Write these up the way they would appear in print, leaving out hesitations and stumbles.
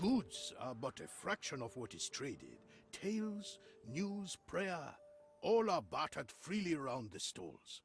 goods are but a fraction of what is traded. Tales, news, prayer, all are bartered freely around the stalls.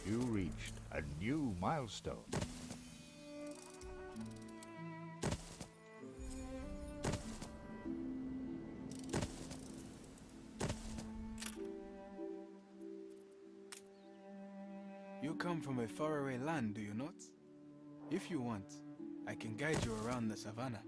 You reached a new milestone. You come from a faraway land, do you not? If you want, I can guide you around the savannah.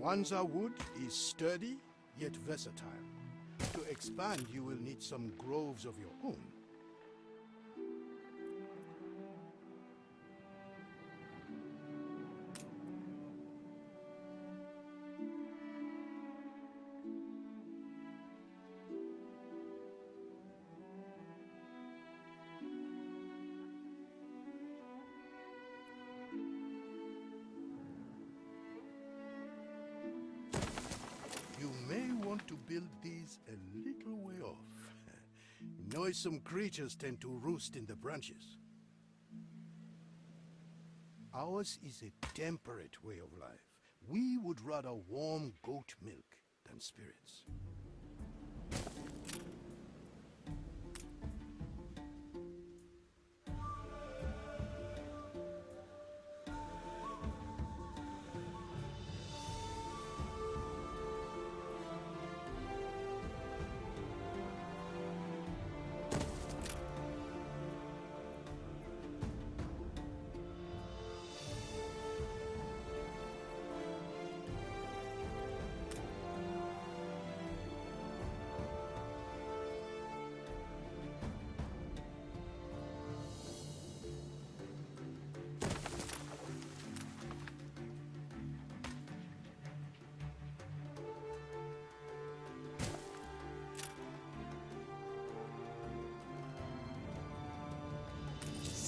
Wanza wood is sturdy, yet versatile. To expand, you will need some groves of your own. You may want to build these a little way off. Noisome creatures tend to roost in the branches. Ours is a temperate way of life. We would rather warm goat milk than spirits.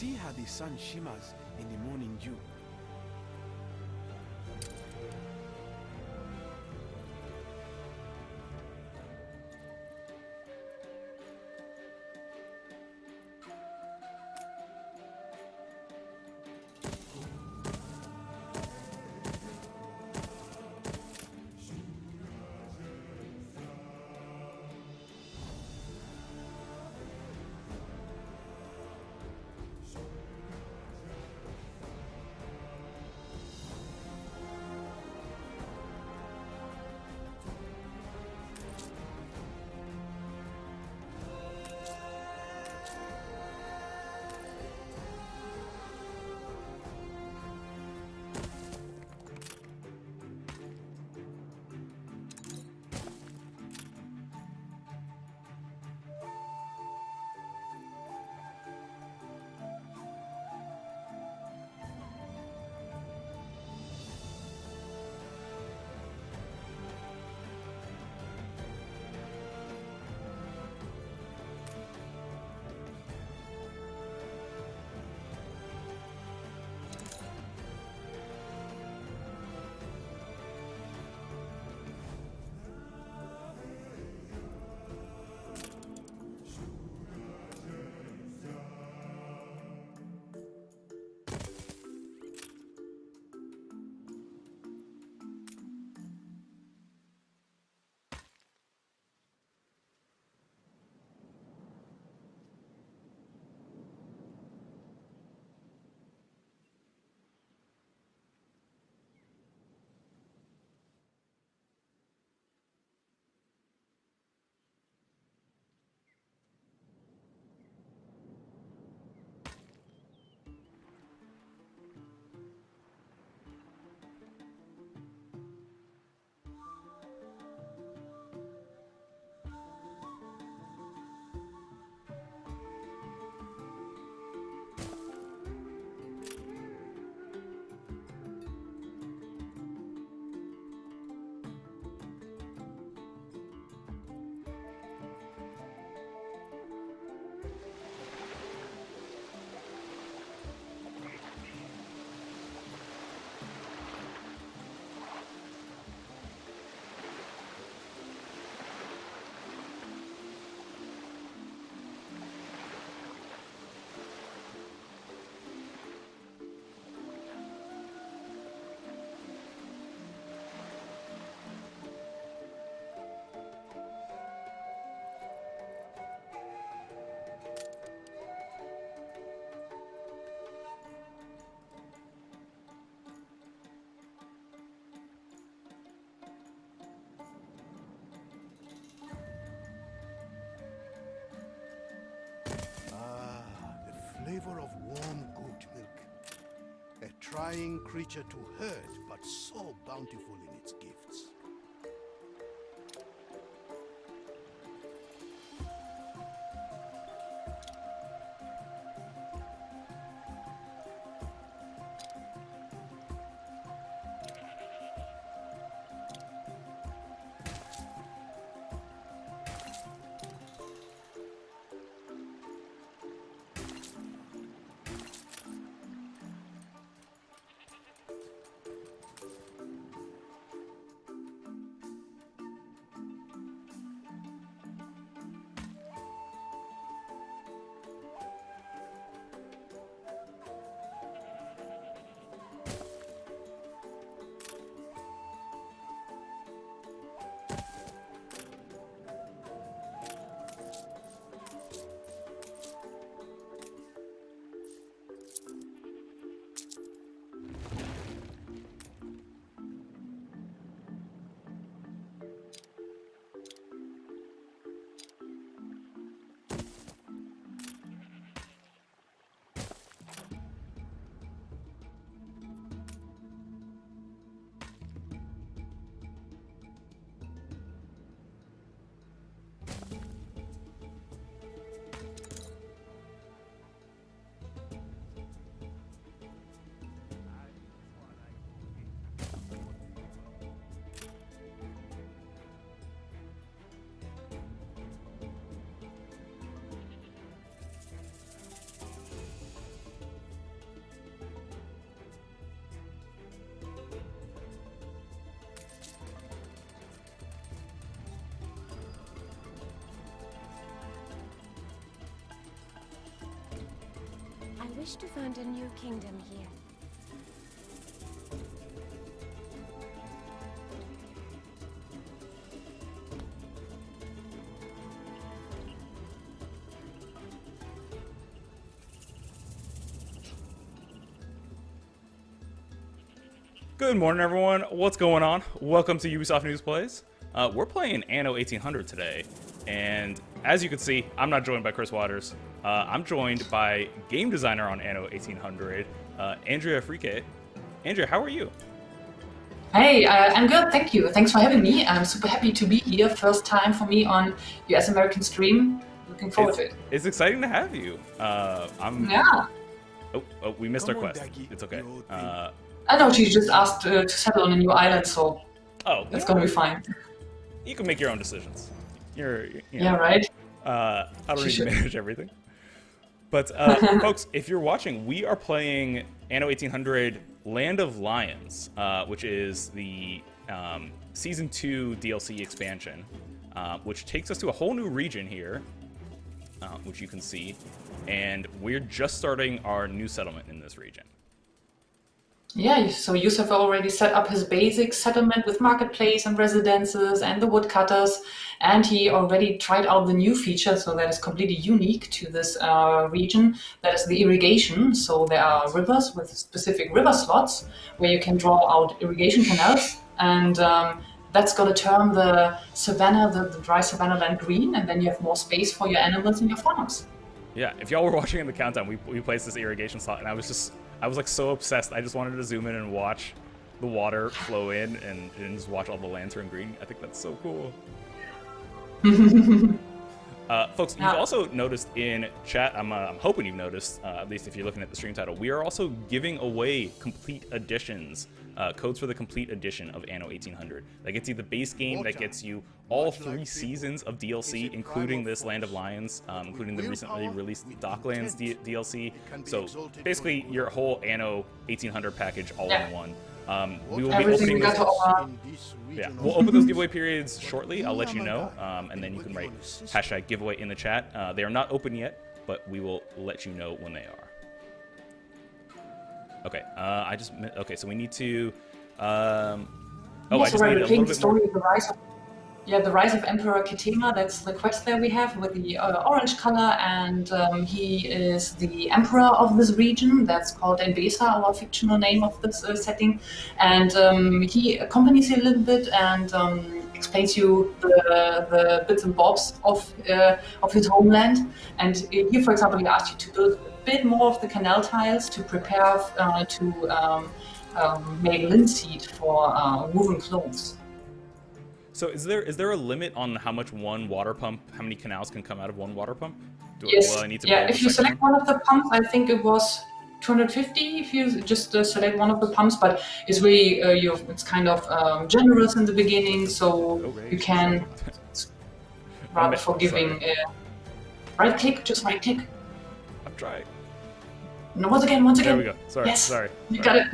See how the sun shimmers in the morning dew. flavor of warm goat milk. A trying creature to herd, but so bountiful in its gifts. I wish to found a new kingdom here. Good morning, everyone. What's going on? Welcome to Ubisoft News Plays. We're playing Anno 1800 today, and as you can see, I'm not joined by Chris Waters. I'm joined by game designer on Anno 1800, Andrea Fricke. Andrea, how are you? Hey, I'm good, thank you. Thanks for having me. I'm super happy to be here. First time for me on US American stream. Looking forward to it. It's exciting to have you. Yeah. Oh, we missed our quest. It's okay. I know she just asked to settle on a new island, so it's gonna be fine. You can make your own decisions. Yeah, right. I don't need to manage everything. But folks, if you're watching, we are playing Anno 1800 Land of Lions, which is the Season 2 DLC expansion, which takes us to a whole new region here, which you can see, and we're just starting our new settlement in this region. Yeah, so Yusuf already set up his basic settlement with marketplace and residences and the woodcutters, and he already tried out the new feature, so that is completely unique to this region. That is the irrigation. So there are rivers with specific river slots where you can draw out irrigation canals, and that's going to turn the savanna, the dry savanna land green, and then you have more space for your animals and your farms. Yeah, if y'all were watching in the countdown, we placed this irrigation slot, and I was like so obsessed. I just wanted to zoom in and watch the water flow in and just watch all the land turn green. I think that's so cool. Folks, you've also noticed in chat, I'm hoping you've noticed, at least if you're looking at the stream title, we are also giving away complete editions, codes for the complete edition of Anno 1800. That gets you the base game, that gets you all 3 seasons of DLC, including this Land of Lions, including the recently released Docklands DLC. So basically your whole Anno 1800 package all in one. We will be opening we'll open those giveaway periods shortly. I'll let you know, and then you can write #giveaway in the chat. They are not open yet, but we will let you know when they are. Okay, so we need to. I just need a little bit more. The rise of Emperor Ketema, that's the quest that we have with the orange color, and he is the emperor of this region. That's called Enbesa, our fictional name of this setting. And he accompanies you a little bit and explains you the bits and bobs of his homeland. And here, for example, he asked you to build bit more of the canal tiles to prepare to make linseed for woven clothes. So is there a limit on how much one water pump, how many canals can come out of one water pump? Yes. Will I need to Yeah. build If you a second select one of the pumps, I think it was 250 if you just select one of the pumps, but it's really it's kind of generous in the beginning, so you can rather forgiving. Right click, just right click. I'm trying. No, once again. There we go. Sorry, Yes, sorry. you got it.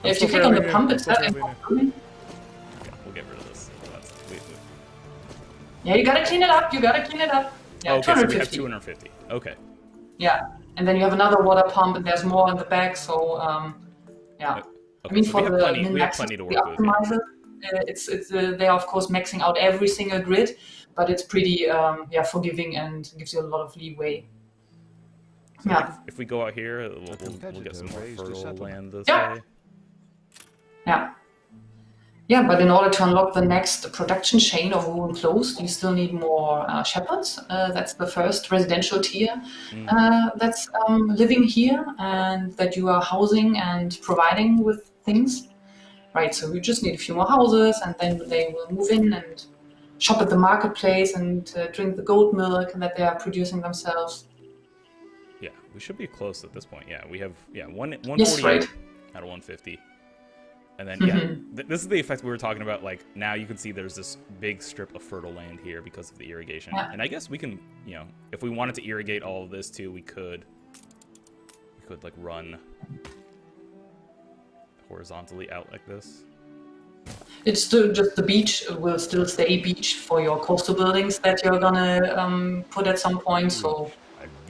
If you click on the pump, it's that. Okay, we'll get rid of this. Wait. Yeah, you gotta clean it up. Yeah, Okay, so 250. we have 250. Okay. Yeah, and then you have another water pump, and there's more in the back. So yeah, Okay, I mean so for we have plenty to work with. optimizer, they are of course maxing out every single grid, but it's pretty forgiving and gives you a lot of leeway. So Yeah. if we go out here, we'll get some more fertile land this Yeah. way. Yeah. Yeah, but in order to unlock the next production chain of woven clothes, you still need more shepherds. That's the first residential tier that's living here and that you are housing and providing with things. Right, so you just need a few more houses and then they will move in and shop at the marketplace and drink the goat milk that they are producing themselves. Yeah, we should be close at this point. Yeah, we have 148 Yes, right. out of 150. And then, this is the effect we were talking about. Like, now you can see there's this big strip of fertile land here because of the irrigation. Yeah. And I guess we can, if we wanted to irrigate all of this too, we could like run horizontally out like this. It's still just the beach will still stay beach for your coastal buildings that you're gonna put at some point. So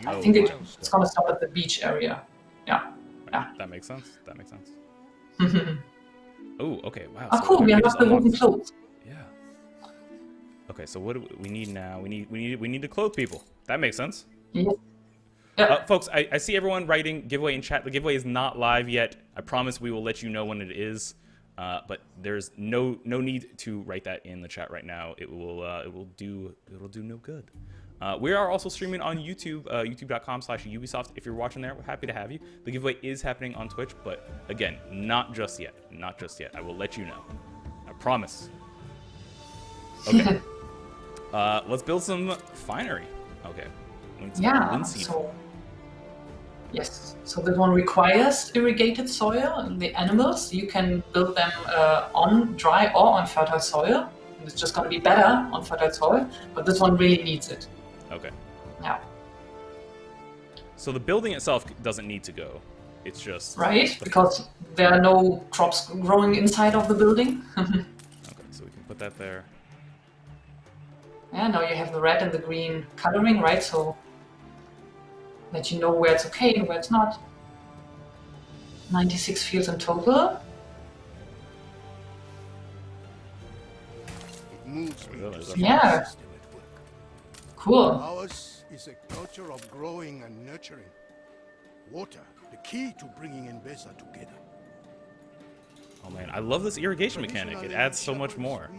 I think it's gonna stop at the beach area. Yeah. Yeah. That makes sense. That makes sense. Mhm. Oh, okay. Wow. Oh, cool. We unlocked the woven clothes. Yeah. Okay, so what do we need now? We need to clothe people. That makes sense. Yeah. Yeah. Folks, I see everyone writing giveaway in chat. The giveaway is not live yet. I promise we will let you know when it is. But there's no need to write that in the chat right now. It will do no good. We are also streaming on YouTube, youtube.com/Ubisoft. If you're watching there, we're happy to have you. The giveaway is happening on Twitch, but again, not just yet. Not just yet. I will let you know. I promise. Okay. Let's build some finery. Okay. Yeah. So yes. So this one requires irrigated soil. And the animals, you can build them on dry or on fertile soil. It's just going to be better on fertile soil, but this one really needs it. Okay. Yeah. So the building itself doesn't need to go. It's just right, because there are no crops growing inside of the building. Okay, so we can put that there. Yeah, now you have the red and the green coloring, right? So that you know where it's okay and where it's not. 96 fields in total. It moves me to see Yeah. the system at work. Cool. Ours is a culture of growing and nurturing. Water, the key to bringing Enbesa together. Oh man, I love this irrigation mechanic. It adds so much more.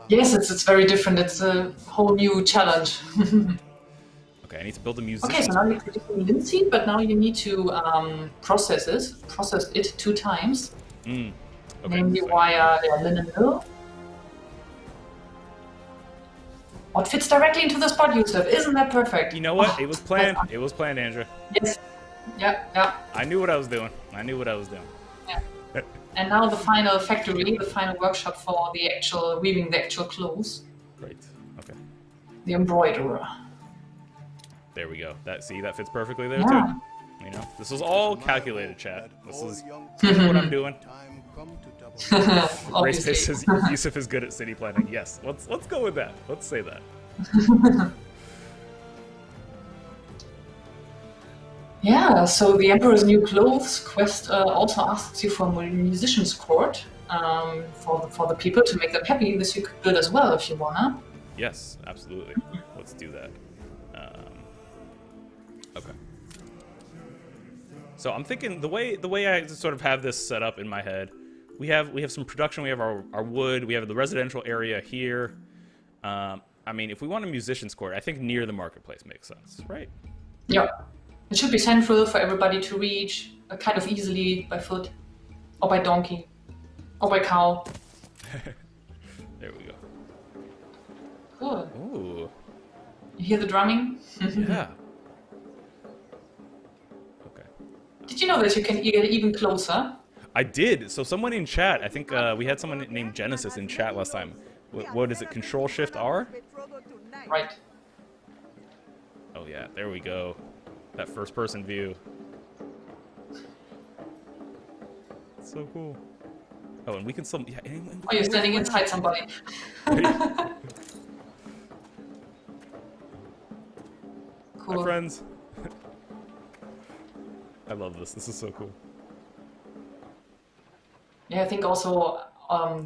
Yes, it's very different. It's a whole new challenge. Okay, I need to build a musician. Okay, so now you're producing linseed, but now you need to process it 2 times. Okay, Namely so via the linen mill. What fits directly into the spot, Yusuf? Isn't that perfect? you know what? Oh, It was planned. It was planned, Andrea. Yes. Yeah. I knew what I was doing. Yeah. And now the final factory, the final workshop for the actual weaving the actual clothes. Great. Okay. The embroiderer. There we go. That fits perfectly there Yeah. too. You know, this was all calculated, chat. This is what I'm doing. Time come to double. Race Obviously. says Yusuf is good at city planning. Yes, let's go with that. Let's say that. Yeah, so the Emperor's New Clothes quest also asks you for a musician's court for the people to make them happy. This you could build as well if you wanna. Yes, absolutely. Let's do that. Okay. So I'm thinking the way I sort of have this set up in my head, we have some production. We have our wood. We have the residential area here. I mean, if we want a musician's court, I think near the marketplace makes sense, right? Yeah. It should be central for everybody to reach, kind of easily by foot, or by donkey, or by cow. There we go. Cool. Ooh. You hear the drumming? Yeah. Okay. Did you know that you can get even closer? I did. So someone in chat, I think we had someone named Genesis in chat last time. What is it? Control Shift R? Right. Oh yeah, there we go. That first person view. So cool. Oh, and we can still. Yeah, Oh, you're standing inside somebody. Cool. Hi, friends. I love this. This is so cool. Yeah, I think also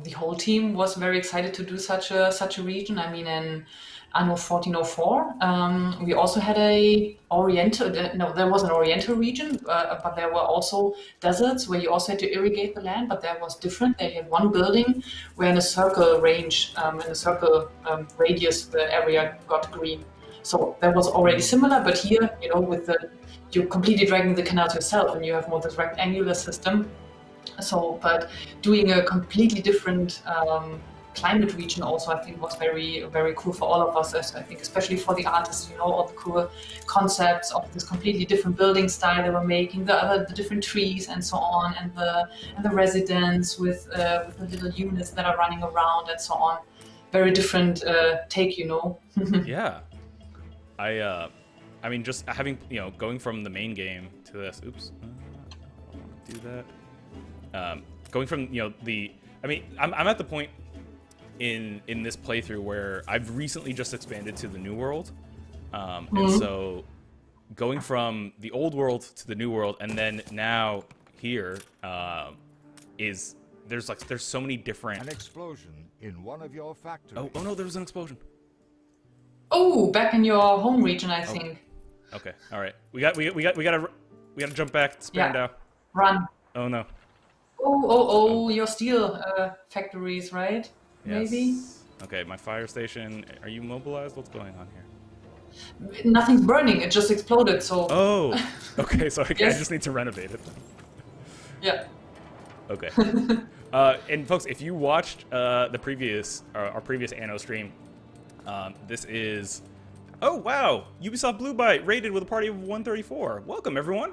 the whole team was very excited to do such a region. I mean, in Anno 1404, we also had a Oriental. No, there was an Oriental region, but there were also deserts where you also had to irrigate the land. But that was different. They had one building where in a circle range, in a circle radius, the area got green. So that was already similar. But here, you know, with you're completely dragging the canals yourself, and you have more this rectangular system. So, but doing a completely different climate region also, I think, was very, very cool for all of us. I think, especially for the artists, you know, all the cool concepts of this completely different building style they were making, the different trees and so on, and the residents with the little units that are running around and so on. Very different take, you know. Yeah, I mean, just having, you know, going from the main game to this. Oops, I don't want to do that. Going from, you know, I mean, I'm at the point in this playthrough where I've recently just expanded to the new world, and so going from the old world to the new world, and then now here there's so many different. An explosion in one of your factories. Oh no, there was an explosion. Oh, back in your home region, I think. Okay, all right, we gotta jump back to Spandau. Yeah. Run. Oh no. Oh, your steel factories, right? Yes. Maybe? Okay, my fire station. Are you mobilized? What's going on here? Nothing's burning, it just exploded, so... Oh, okay, so I Yes. just need to renovate it then. Yeah. Okay. And folks, if you watched the previous, our previous Anno stream, this is... Oh, wow! Ubisoft Blue Byte rated with a party of 134. Welcome, everyone!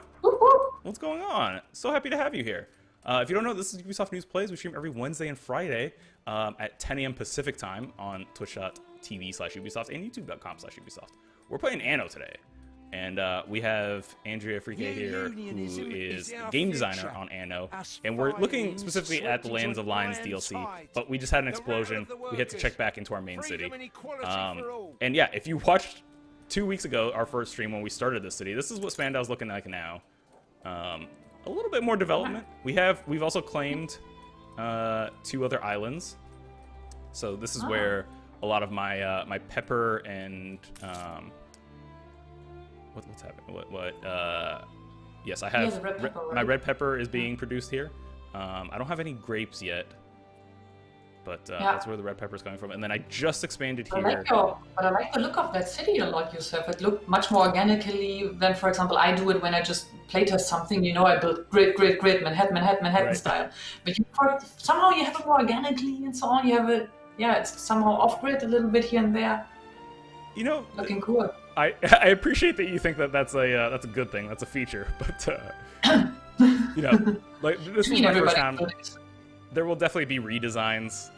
What's going on? So happy to have you here. If you don't know, this is Ubisoft News Plays. We stream every Wednesday and Friday at 10 a.m. Pacific time on twitch.tv/Ubisoft and youtube.com/Ubisoft. We're playing Anno today. And we have Andrea Fricke here, who is a game designer on Anno. And we're looking specifically at the Lands of Lions DLC, but we just had an explosion. We had to check back into our main city. And yeah, if you watched 2 weeks ago, our first stream when we started this city, this is what Spandau's looking like now. A little bit more development. We've also claimed 2 other islands. So this is where a lot of my my pepper and what's happening? Yes, I have the red pepper, right? my red pepper is being produced here. I don't have any grapes yet, but that's where the red pepper is coming from. And then I just expanded here. But I like the look of that city a lot, Yusuf. It looked much more organically than, for example, I do it when I just playtest something. You know, I build grid, Manhattan style. But somehow you have it more organically and so on. You have it, yeah, it's somehow off-grid a little bit here and there. You know, looking cool. I appreciate that you think that that's a good thing. That's a feature, but you know, like this was my first time. There will definitely be redesigns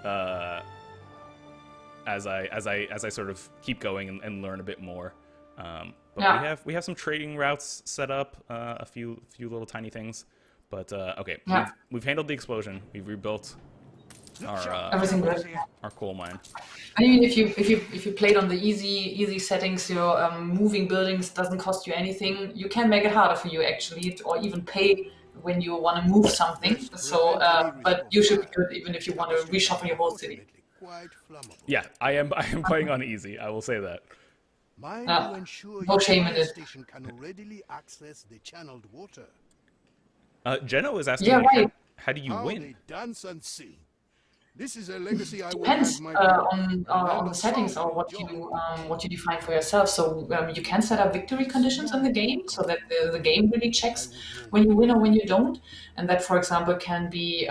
as I sort of keep going and learn a bit more. But we have some trading routes set up, a few little tiny things. But okay, we've handled the explosion. We've rebuilt our coal mine. I mean, if you played on the easy settings, your moving buildings doesn't cost you anything. You can make it harder for you actually, or even pay when you want to move something. So, but you should be good even if you want to reshuffle your whole city. Yeah, I am playing on easy. I will say that. No shame in it. Can readily access the channeled water. Geno is asking, how do you win? They dance and sing. This is a legacy I will Depends hand my people. on the settings or what you define for yourself. So you can set up victory conditions in the game so that the game really checks when you win or when you don't, and that, for example, can be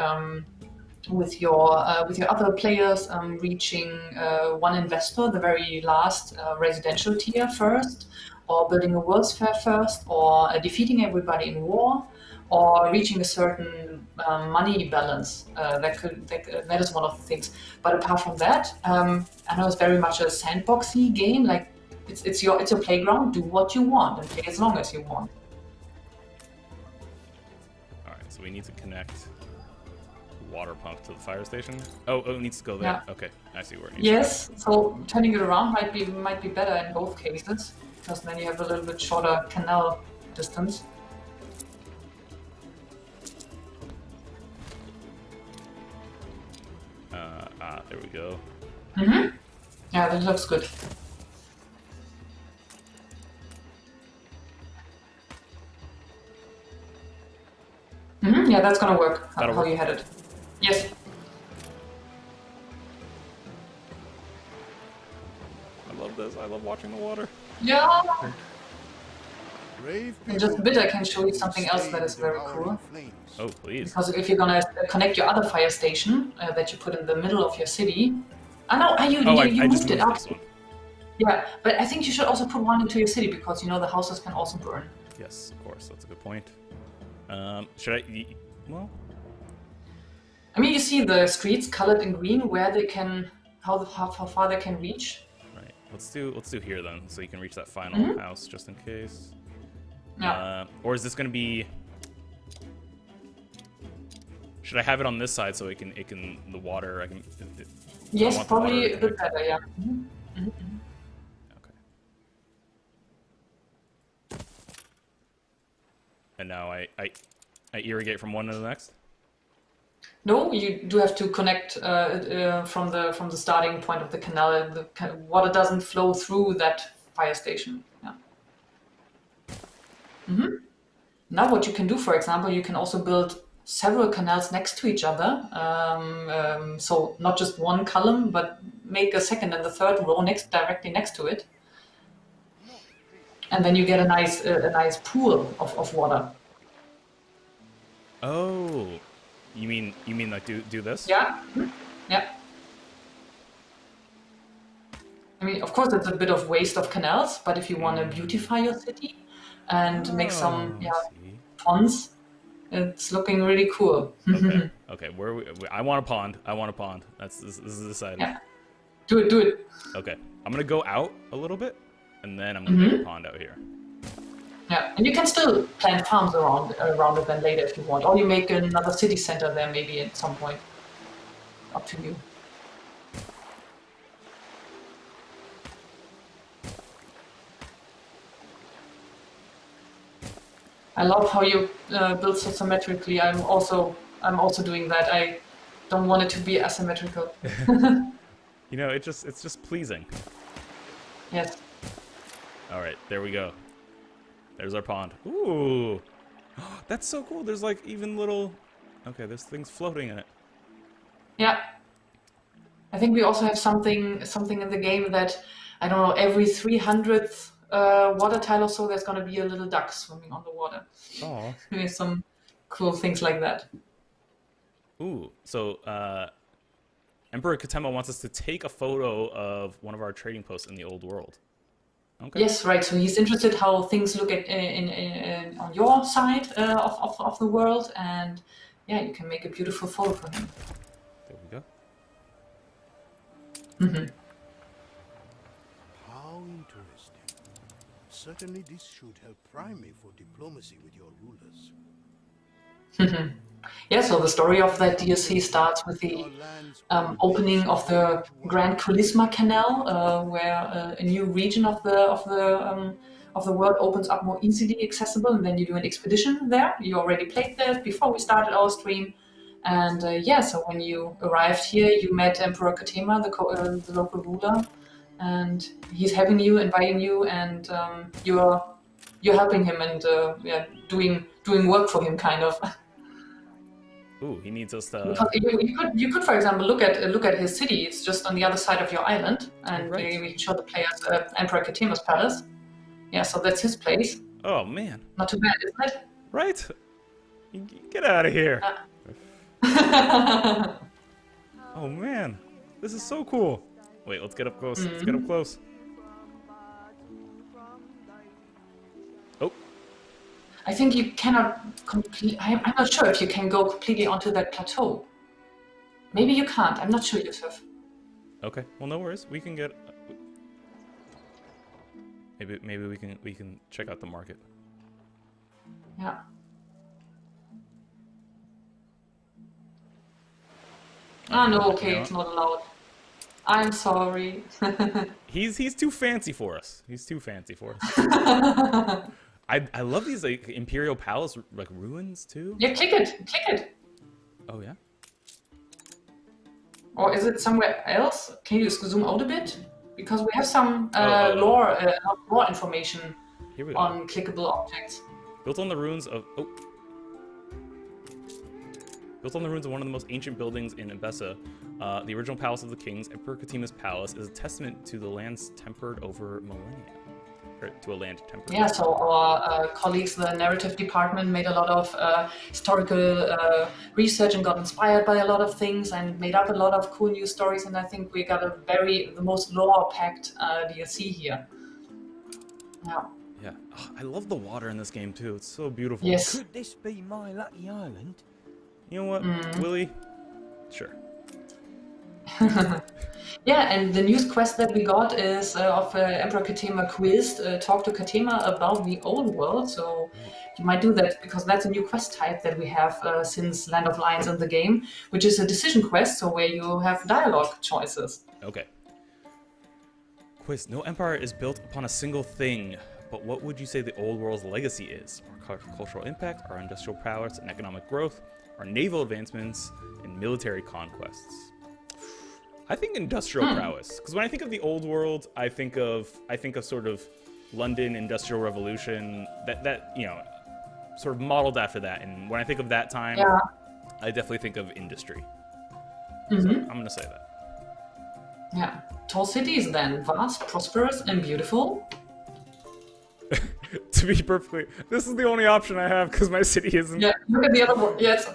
with your other players reaching one investor, the very last residential tier first, or building a world's fair first, or defeating everybody in war, or reaching a certain money balance. That is one of the things. But apart from that, I know it's very much a sandboxy game. Like it's your playground. Do what you want and play as long as you want. All right, so we need to connect water pump to the fire station. Oh, it needs to go there. Yeah. Okay, I see where it needs Yes, so turning it around might be better in both cases, because then you have a little bit shorter canal distance. There we go. Mm-hmm. Yeah, that looks good. Mm-hmm. Yeah, that's gonna work. How you had it. Yes. I love this. I love watching the water. Yeah. Brave And just a people bit, I can show you something else stay that is in very devouring cool. flames. Oh, please. Because if you're gonna connect your other fire station that you put in the middle of your city, you I just moved it moved up. this one. Yeah, but I think you should also put one into your city because the houses can also burn. Yes, of course. That's a good point. Should I? Well, I mean, you see the streets colored in green where they can, how far they can reach. right. Let's do here then, so you can reach that final house just in case. Yeah. Or is this gonna be? Should I have it on this side so the water? Yes, want the probably water a to bit better. Yeah. Okay. And now I irrigate from one to the next. No, you do have to connect from the starting point of the canal. The water doesn't flow through that fire station. Yeah. Now, what you can do, for example, you can also build several canals next to each other. So not just one column, but make a second and the third row directly next to it, and then you get a nice pool of water. Oh, you mean like do this? Yeah. Yeah. I mean, of course, it's a bit of waste of canals, but if you want to beautify your city and make some see. ponds, it's looking really cool. Okay. Okay. I want a pond. I want a pond. This is decided. Yeah. Do it. Okay. I'm gonna go out a little bit, and then I'm gonna make a pond out here. Yeah, and you can still plant farms around it then later if you want, or you make another city center there maybe at some point. Up to you. I love how you build so symmetrically. I'm also doing that. I don't want it to be asymmetrical. It's just pleasing. Yes. All right, there we go. There's our pond. Ooh, that's so cool. There's like even little. Okay, there's things floating in it. Yeah. I think we also have something in the game that, I don't know, every 300th water tile or so, there's going to be a little duck swimming on the water. Oh. There's some cool things like that. Ooh, so Emperor Ketema wants us to take a photo of one of our trading posts in the old world. Okay. Yes, right. So he's interested how things look at on your side of the world, and yeah, you can make a beautiful photo for him. There we go. How interesting. Certainly this should help prime me for diplomacy with your rulers. Yeah, so the story of that DLC starts with the opening of the Grand Kulisma Canal, where a new region of the world opens up more easily accessible, and then you do an expedition there. You already played that before we started our stream, and so when you arrived here, you met Emperor Ketema, the local ruler, and he's having you, inviting you, and you're helping him and doing work for him, kind of. Ooh, he needs us to. Because you could, for example, look at his city. It's just on the other side of your island, and Right. we can show the players Emperor Ketema's palace. Yeah, so that's his place. Oh man. Not too bad, isn't it? Right. Get out of here. Oh man, this is so cool. Wait, let's get up close. Let's get up close. Oh. I think you cannot complete. I'm not sure if you can go completely onto that plateau. Maybe you can't. I'm not sure, Yusuf. Okay. Well, no worries. We can get. Maybe we can check out the market. Yeah. Ah, no. Okay, it's not allowed. I'm sorry. He's too fancy for us. He's too fancy for us. I love these like Imperial Palace like ruins too. Yeah, click it. Oh yeah. Or is it somewhere else? Can you zoom out a bit? Because we have some lore information Here we go. on clickable objects. Built on the ruins of Built on the ruins of one of the most ancient buildings in Enbesa, the original Palace of the Kings, Emperor Ketema's palace, is a testament to the lands tempered over millennia. Or to a land tempered. Yeah, so our colleagues, the narrative department, made a lot of historical research and got inspired by a lot of things and made up a lot of cool new stories. And I think we got the most lore-packed DLC here. Yeah. Yeah. Oh, I love the water in this game too. It's so beautiful. Yes. Could this be my lucky island? You know what, Willie? Sure. Yeah, and the news quest that we got is of Emperor Ketema quizzed, talk to Ketema about the old world. So you might do that because that's a new quest type that we have since Land of Lions in the game, which is a decision quest, so where you have dialogue choices. Okay. Quiz. No empire is built upon a single thing, but what would you say the old world's legacy is? Our cultural impact, our industrial prowess and economic growth, our naval advancements, and military conquests. I think industrial prowess, because when I think of the old world, I think of sort of London Industrial Revolution, that you know, sort of modeled after that. And when I think of that time, Yeah. I definitely think of industry. So I'm gonna say that. Yeah. Tall cities then, vast, prosperous, and beautiful. To be perfectly, this is the only option I have because my city isn't. Yeah, look at the other one. Yes.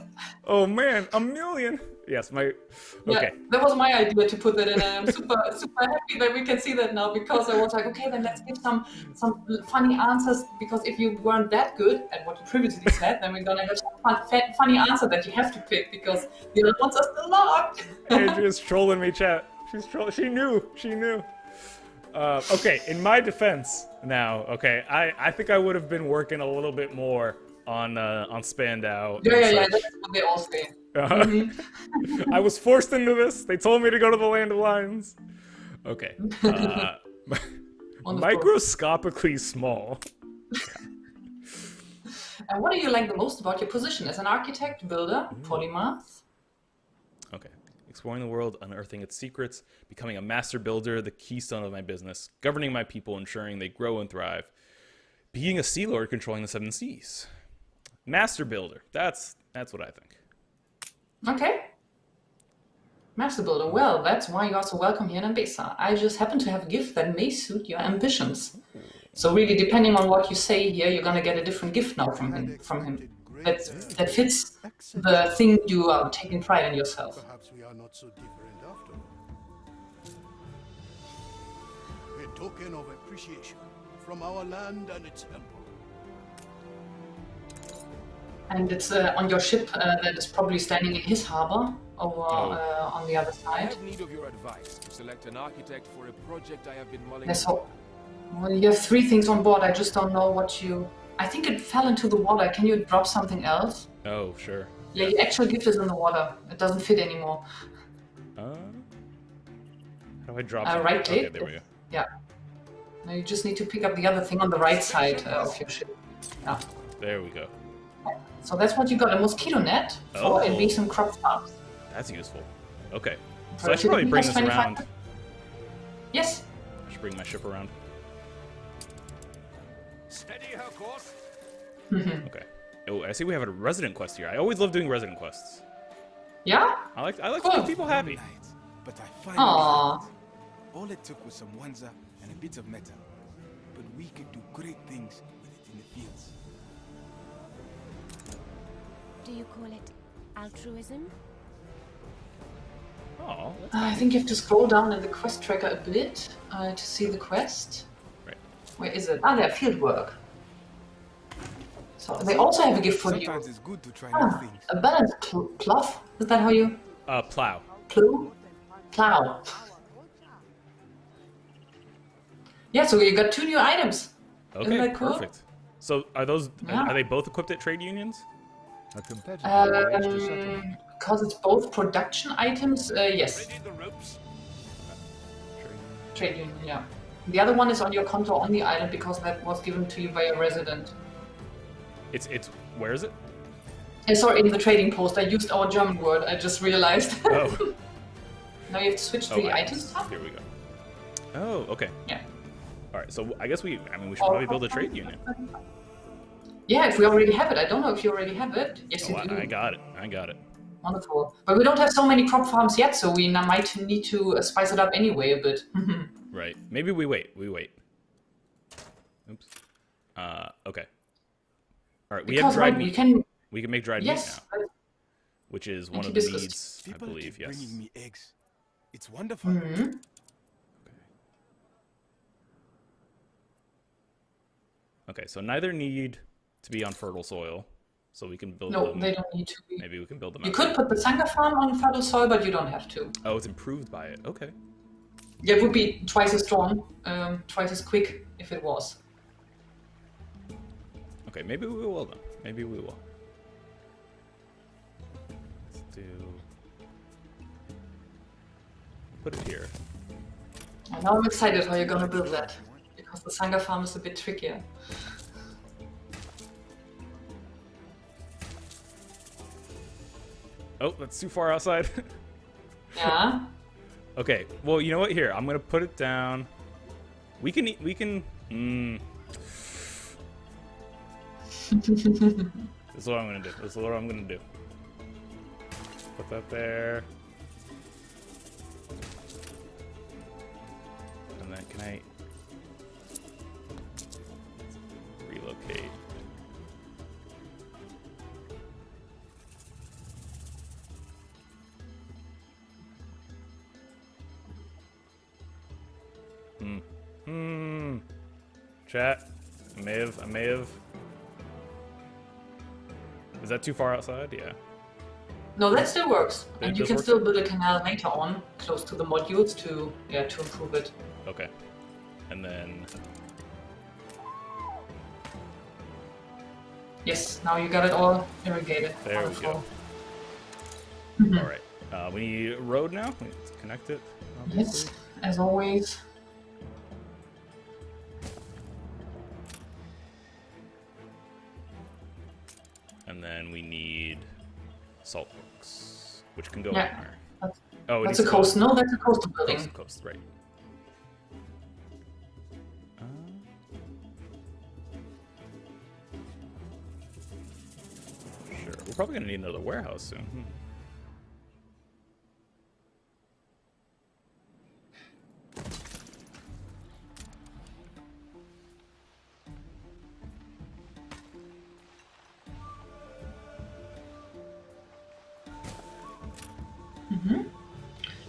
Oh man, 1 million. Yes, my. Yeah, Okay. that was my idea to put that in. I'm super happy that we can see that now because I was like, okay, then let's give some funny answers because if you weren't that good at what you previously said, then we're gonna have some funny answer that you have to pick because the other ones are still locked. Adria's trolling me, chat. She's trolling. She knew. Okay, in my defense now, okay, I think I would have been working a little bit more on Spandau. Yeah, that's what they all say. I was forced into this. They told me to go to the Land of Lions. Okay. Microscopically small. And what do you like the most about your position as an architect, builder, polymath? Okay. Exploring the world, unearthing its secrets, becoming a master builder, the keystone of my business, governing my people, ensuring they grow and thrive, being a sea lord, controlling the 7 seas. Master builder. That's what I think. Okay. Master builder. Well, that's why you're also welcome here in Enbesa. I just happen to have a gift that may suit your ambitions. So really, depending on what you say here, you're gonna get a different gift now from him. That fits the thing you are taking pride in yourself. Perhaps we are not so different after all. A token of appreciation from our land and its emperor. And it's on your ship that is probably standing in his harbor over on the other I side. have need of your advice to select an architect for a project I have been mulling Yeah, so well, you have 3 things on board. I just don't know what you... I think it fell into the water. Can you drop something else? Oh, sure. Yeah, your actual gift is in the water. It doesn't fit anymore. How do I drop it? Right click. Okay, there we go. Yeah. Now you just need to pick up the other thing on the right side of your ship. Yeah. There we go. So that's what you got, a mosquito net for invasive crop farms. That's useful. Okay. So I should probably bring this around. Yes. I should bring my ship around. Steady her course. Okay. Oh, I see we have a resident quest here. I always love doing resident quests. Yeah? I like to Cool. make people happy. Night, but I finally Aww. had it. All it took was some wanza and a bit of metal. But we could do great things with it in the fields. Do you call it altruism? Oh, that's I think you have to scroll down in the quest tracker a bit to see the quest. right. Where is it? Ah, there, field work. So they also have a gift for you. Sometimes it's good to try new Ah, things. a balanced plough. Is that how you Plow. plow? Yeah, so you got 2 new items. Okay, Isn't that cool? perfect. So are those? Yeah. Are they both equipped at trade unions? A competitor arranged a settlement. Because it's both production items, yes. Trade union, yeah. The other one is on your konto on the island because that was given to you by a resident. It's where is it? Sorry, in the trading post, I used our German word, I just realized. Oh. Now you have to switch to the items tab. Here we go. Oh, okay. Yeah. All right. So I guess we should probably build a trade union. Yeah, if we already have it. I don't know if you already have it. Yes, Oh, you do. I got it. I got it. Wonderful. But we don't have so many crop farms yet, so we might need to spice it up anyway a bit. Right. Maybe we wait. Oops. Okay. All right. We have Because dried right, meat. We can make dried yes, meat now, which is one of keep the this- needs, I People believe. keep Yes. bringing me eggs. It's wonderful. Okay. So neither need to be on fertile soil, so we can build no, them. they don't need to be. Maybe we can build them. You out could here. put the Sanga farm on fertile soil, but you don't have to. Oh, it's improved by it. Okay. Yeah, it would be twice as strong, twice as quick if it was. Okay. Maybe we will then. Maybe we will. Let's do. Put it here. And now I'm excited how you're gonna build that, because the Sanga farm is a bit trickier. Oh, that's too far outside. Yeah. Okay. Well, you know what? Here, I'm gonna put it down. We can. This is what I'm gonna do. This is what I'm gonna do. Put that there. And then can I relocate? Chat. I may have. Is that too far outside? Yeah. No, that still works. That And you does can work? still build a canal later on, close to the modules to improve it. Okay. And then. Yes, now you got it all irrigated. There we Wonderful. go. All right. We need a road now. We need to connect it. Yes, Obviously. as always. And then we need salt works, which can go Yeah. anywhere. That's, Oh, it that's needs a to go coast. No, that's a coastal building. coast, right. Sure. We're probably gonna need another warehouse soon.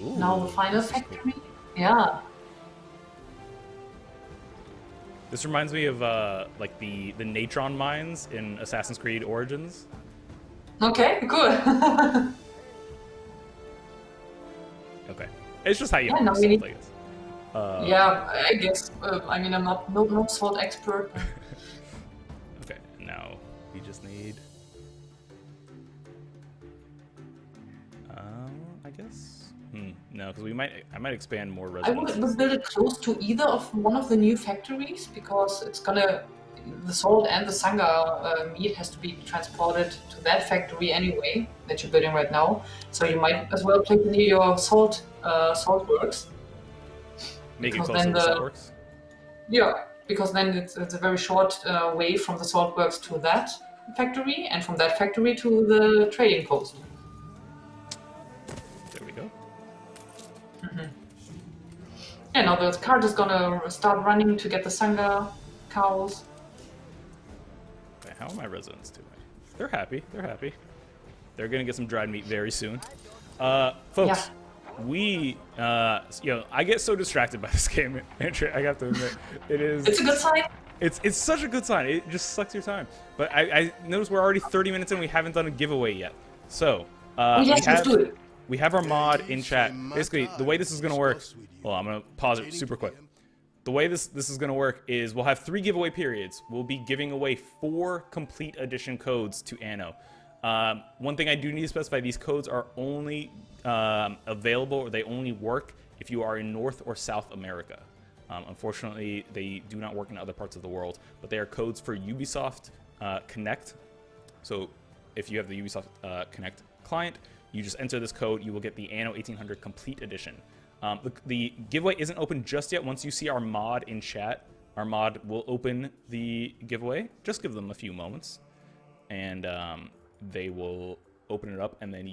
Ooh, Now the final this is cool. factory. Yeah. This reminds me of like the natron mines in Assassin's Creed Origins. Okay, good. Okay, it's just how you Yeah, no, use we salt, need- I guess. Yeah, I guess. I mean, I'm not salt expert. Okay, now we just need. I guess. No, because I might expand more I residences. would build it close to either of one of the new factories because it's gonna. The salt and the Sanga meat has to be transported to that factory anyway that you're building right now. So you might as well place it near your salt works. Make it because closer then to the- salt works. Yeah, because then it's a very short way from the salt works to that factory, and from that factory to the trading post. Yeah, now the cart is gonna start running to get the Sangha cows. Okay, how are my residents doing? They're happy. They're happy. They're gonna get some dried meat very soon. Folks, we, I get so distracted by this game, Andrea, I have to admit. It's a good sign. It's such a good sign. It just sucks your time. But I noticed we're already 30 minutes in. We haven't done a giveaway yet. So, let's do it. We have our mod in chat. Basically, the way this is going to work... Well, I'm going to pause it super quick. The way this is going to work is we'll have 3 giveaway periods. We'll be giving away 4 complete edition codes to Anno. One thing I do need to specify, these codes are only available, or they only work if you are in North or South America. Unfortunately, they do not work in other parts of the world, but they are codes for Ubisoft Connect. So if you have the Ubisoft Connect client, you just enter this code, you will get the Anno 1800 Complete Edition. The giveaway isn't open just yet. Once you see our mod in chat, our mod will open the giveaway. Just give them a few moments, and they will open it up, and then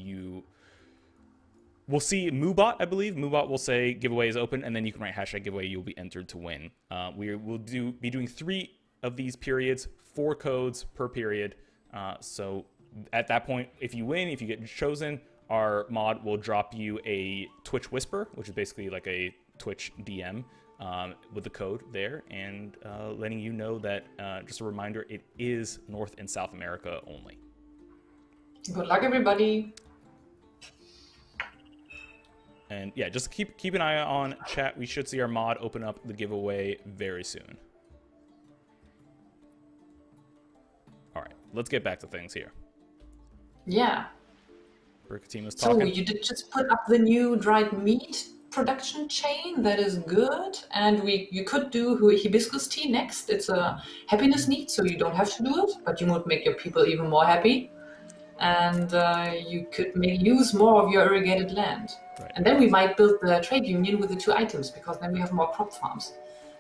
we'll see Moobot, I believe. Moobot will say giveaway is open, and then you can write hashtag giveaway. You'll be entered to win. We will be doing 3 of these periods, 4 codes per period. So at that point, if you win, if you get chosen, our mod will drop you a Twitch Whisper, which is basically like a Twitch DM with the code there, and letting you know that, just a reminder, it is North and South America only. Good luck, everybody. And yeah, just keep an eye on chat. We should see our mod open up the giveaway very soon. All right, let's get back to things here. Yeah. Emperor Ketema's talking. So you did just put up the new dried meat production chain. That is good. And you could do hibiscus tea next. It's a happiness need, so you don't have to do it, but you would make your people even more happy. And you could make use more of your irrigated land. Right. And then we might build the trade union with the 2 items, because then we have more crop farms.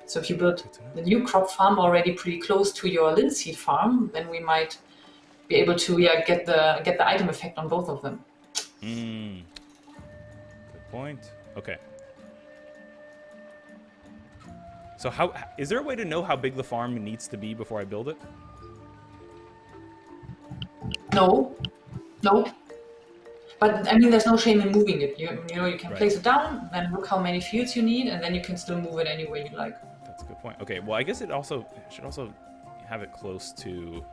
So if you build the new crop farm already pretty close to your linseed farm, then we might be able to get the item effect on both of them. Good point. Okay. So is there a way to know how big the farm needs to be before I build it? No. But I mean, there's no shame in moving it. You can place it down, then look how many fields you need, and then you can still move it any way you like. That's a good point. Okay, well, I guess it should also have it close to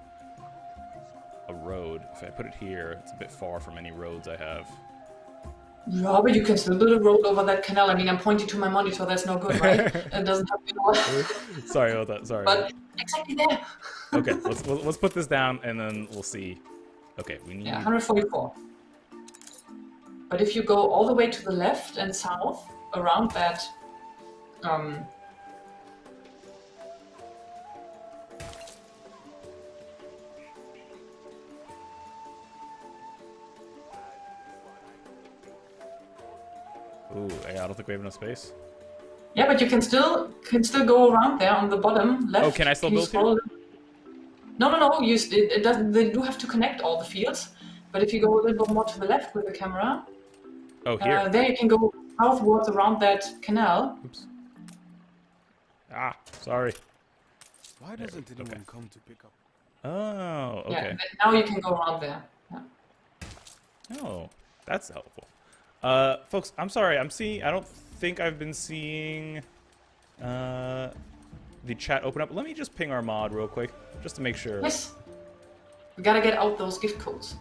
a road. If I put it here, it's a bit far from any roads I have. Yeah, but you can still build a road over that canal. I mean, I'm pointing to my monitor. That's no good, right? It doesn't have to. Sorry about that. Sorry. But exactly there. Okay, let's put this down, and then we'll see. Okay, we need... Yeah, 144. But if you go all the way to the left and south around that, Ooh, I don't think we have enough space. yeah, but you can still go around there on the bottom left. Oh, can I still build here? No. It doesn't. They do have to connect all the fields. But if you go a little bit more to the left with the camera, here. there you can go southwards around that canal. Oops. Ah, sorry. Why doesn't anyone come to pick up? Oh, okay. Yeah, now you can go around there. Yeah. Oh, that's helpful. Folks, I'm sorry. I don't think I've been seeing the chat open up. Let me just ping our mod real quick, just to make sure. Yes. We gotta get out those gift codes.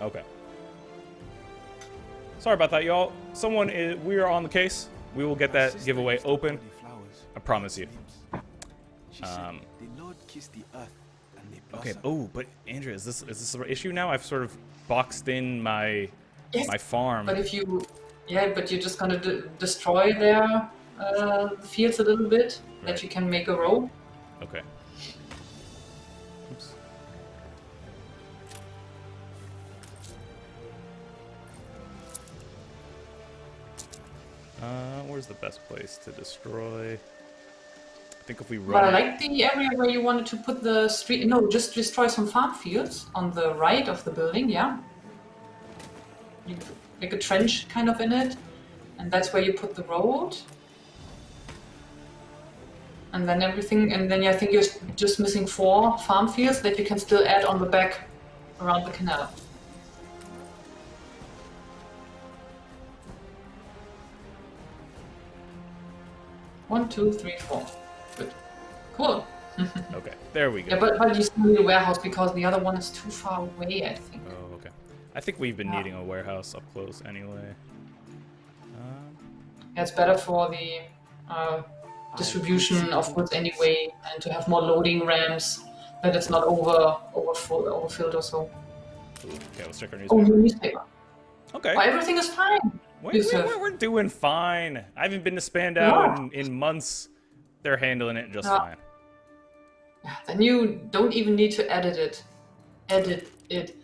Okay. Sorry about that, y'all. We are on the case. We will get that giveaway open. I promise you. The Lord kissed the earth and they blossom. Okay. Oh, but Andrea, is this an issue now? I've sort of boxed in my farm. But if you, but you're just gonna destroy their fields a little bit, that you can make a row. Okay. Oops. Where's Where's the best place to destroy? I think if we But I run. like the area where you wanted to put the street. No, just destroy some farm fields on the right of the building. Yeah. You make a trench kind of in it, and that's where you put the road. And then everything, and then I think you're just missing 4 farm fields that you can still add on the back around the canal. One, two, three, 4. Good. Cool. Okay, there we go. Yeah, but you still need a warehouse because the other one is too far away, I think. Oh, okay. I think we've been needing a warehouse up close anyway. Yeah, it's better for the distribution of goods anyway, and to have more loading ramps, that it's not overfilled or so. Ooh, okay, let's check our Oh, newspaper. new newspaper. Okay. Oh, everything is fine. We're doing fine. I haven't been to Spandau in months. They're handling it just fine. Then you don't even need to edit it. Edit it.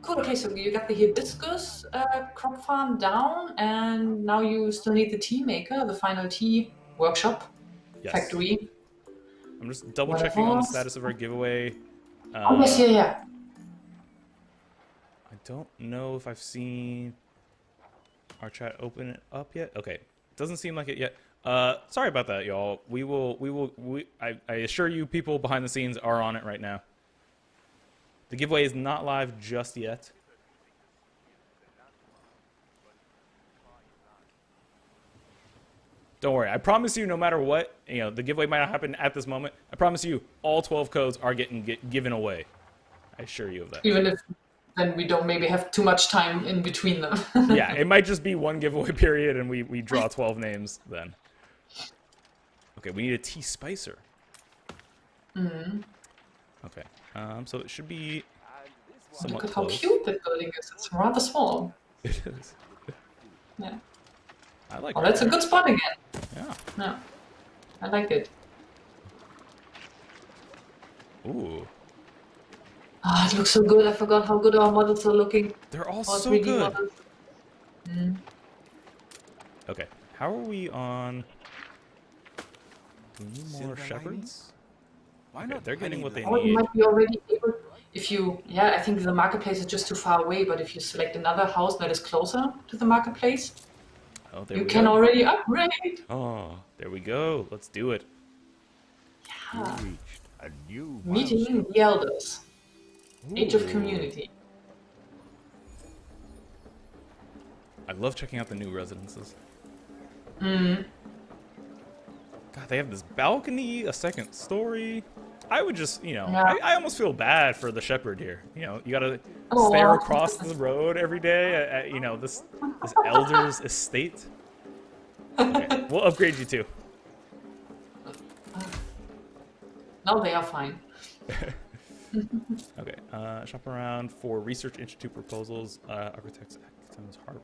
Cool, okay, so you got the hibiscus crop farm down, and now you still need the tea maker, the final tea workshop, factory. I'm just double checking on the status of our giveaway. Oh, yes, yeah. I don't know if I've seen our chat open it up yet. Okay, doesn't seem like it yet. Sorry about that, y'all. I assure you, people behind the scenes are on it right now. The giveaway is not live just yet. Don't worry. I promise you, no matter what, the giveaway might not happen at this moment. I promise you, all 12 codes are getting given away. I assure you of that. Even if then we don't maybe have too much time in between them. Yeah, it might just be one giveaway period, and we draw 12 names then. Okay, we need a tea spicer. Okay, so it should be somewhat Look at how close. cute that building is. It's rather small. It is. Yeah. I like. Oh, that's a good spot again. Yeah. Yeah. I like it. Ooh. Oh, it looks so good. I forgot how good our models are looking. They're all Our so 3D good. models. Okay, how are we on? Do we need more Silver shepherds? linings? Why Okay, not they're getting what they Oh, you need. might be already able. If you, I think the marketplace is just too far away. But if you select another house that is closer to the marketplace, Oh, there you we can go. already upgrade. Oh, there we go. Let's do it. You reached a new Meeting the elders. Age of Ooh. community. I love checking out the new residences. Mm. God, they have this balcony, a second story. I would just, Yeah. I almost feel bad for the shepherd here. You gotta Oh. stare across the road every day at this elder's estate. Okay, we'll upgrade you too. Now they are fine. Okay, shop around for Research Institute proposals, architects, academics, Harvard.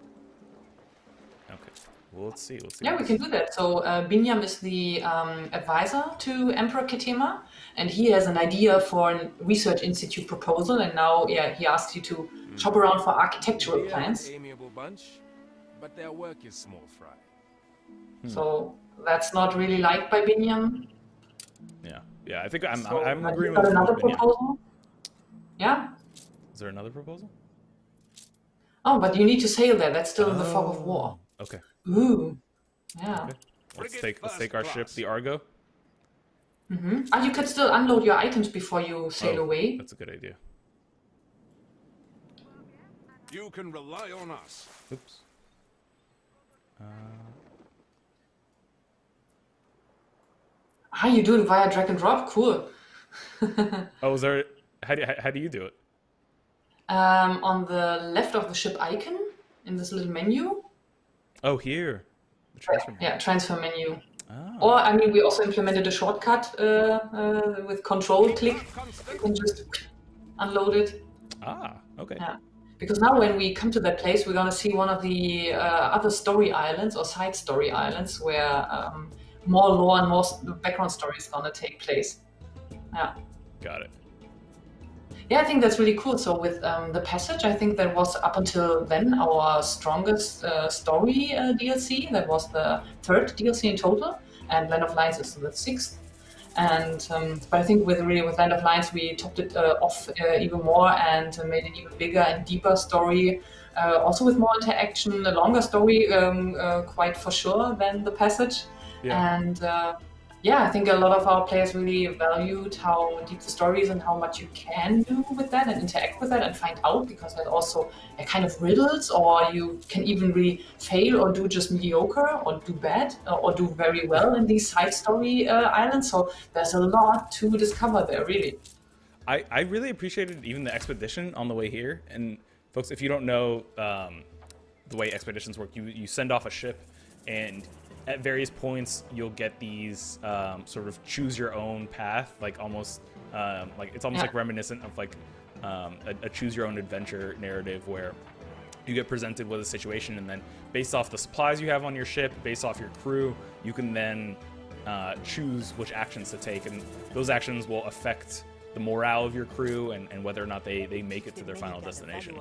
Okay, well, let's see. Yeah, we can do that. So Binyam is the advisor to Emperor Ketema, and he has an idea for a Research Institute proposal, and now, he asks you to shop around for architectural They are an plans. amiable bunch, but their work is small fry. So that's not really liked by Binyam. Yeah, I think I'm So, agreeing got with another Binyam. proposal. Yeah. Is there another proposal? Oh, but you need to sail there. That's still in the fog of war. Okay. Ooh. Yeah. Let's take our ship, the Argo. Ah, you can still unload your items before you sail away. That's a good idea. You can rely on us. Oops. You do it via drag and drop? Cool. Oh, is there? How do you do it? On the left of the ship icon, in this little menu. Oh, here. The transfer menu. Yeah, transfer menu. Oh. Or, we also implemented a shortcut with control click. You can just unload it. Ah, okay. Yeah. Because now when we come to that place, we're going to see one of the other story islands or side story islands where more lore and more background story is going to take place. Yeah. Got it. Yeah, I think that's really cool. So with the Passage, I think that was up until then our strongest story DLC. That was the third DLC in total, and Land of Lions is the sixth. And but I think with Land of Lions, we topped it off even more and made an even bigger and deeper story. Also with more interaction, a longer story, quite for sure, than the Passage. Yeah. And yeah, I think a lot of our players really valued how deep the story is and how much you can do with that and interact with that and find out, because there's also a kind of riddles, or you can even really fail or do just mediocre or do bad or do very well in these side story islands. So there's a lot to discover there, really. I really appreciated even the expedition on the way here. And folks, if you don't know the way expeditions work, you send off a ship, and at various points you'll get these sort of choose your own path, like almost like it's almost like reminiscent of like a choose your own adventure narrative, where you get presented with a situation, and then based off the supplies you have on your ship, based off your crew, you can then choose which actions to take, and those actions will affect the morale of your crew and whether or not they make it to their final destination.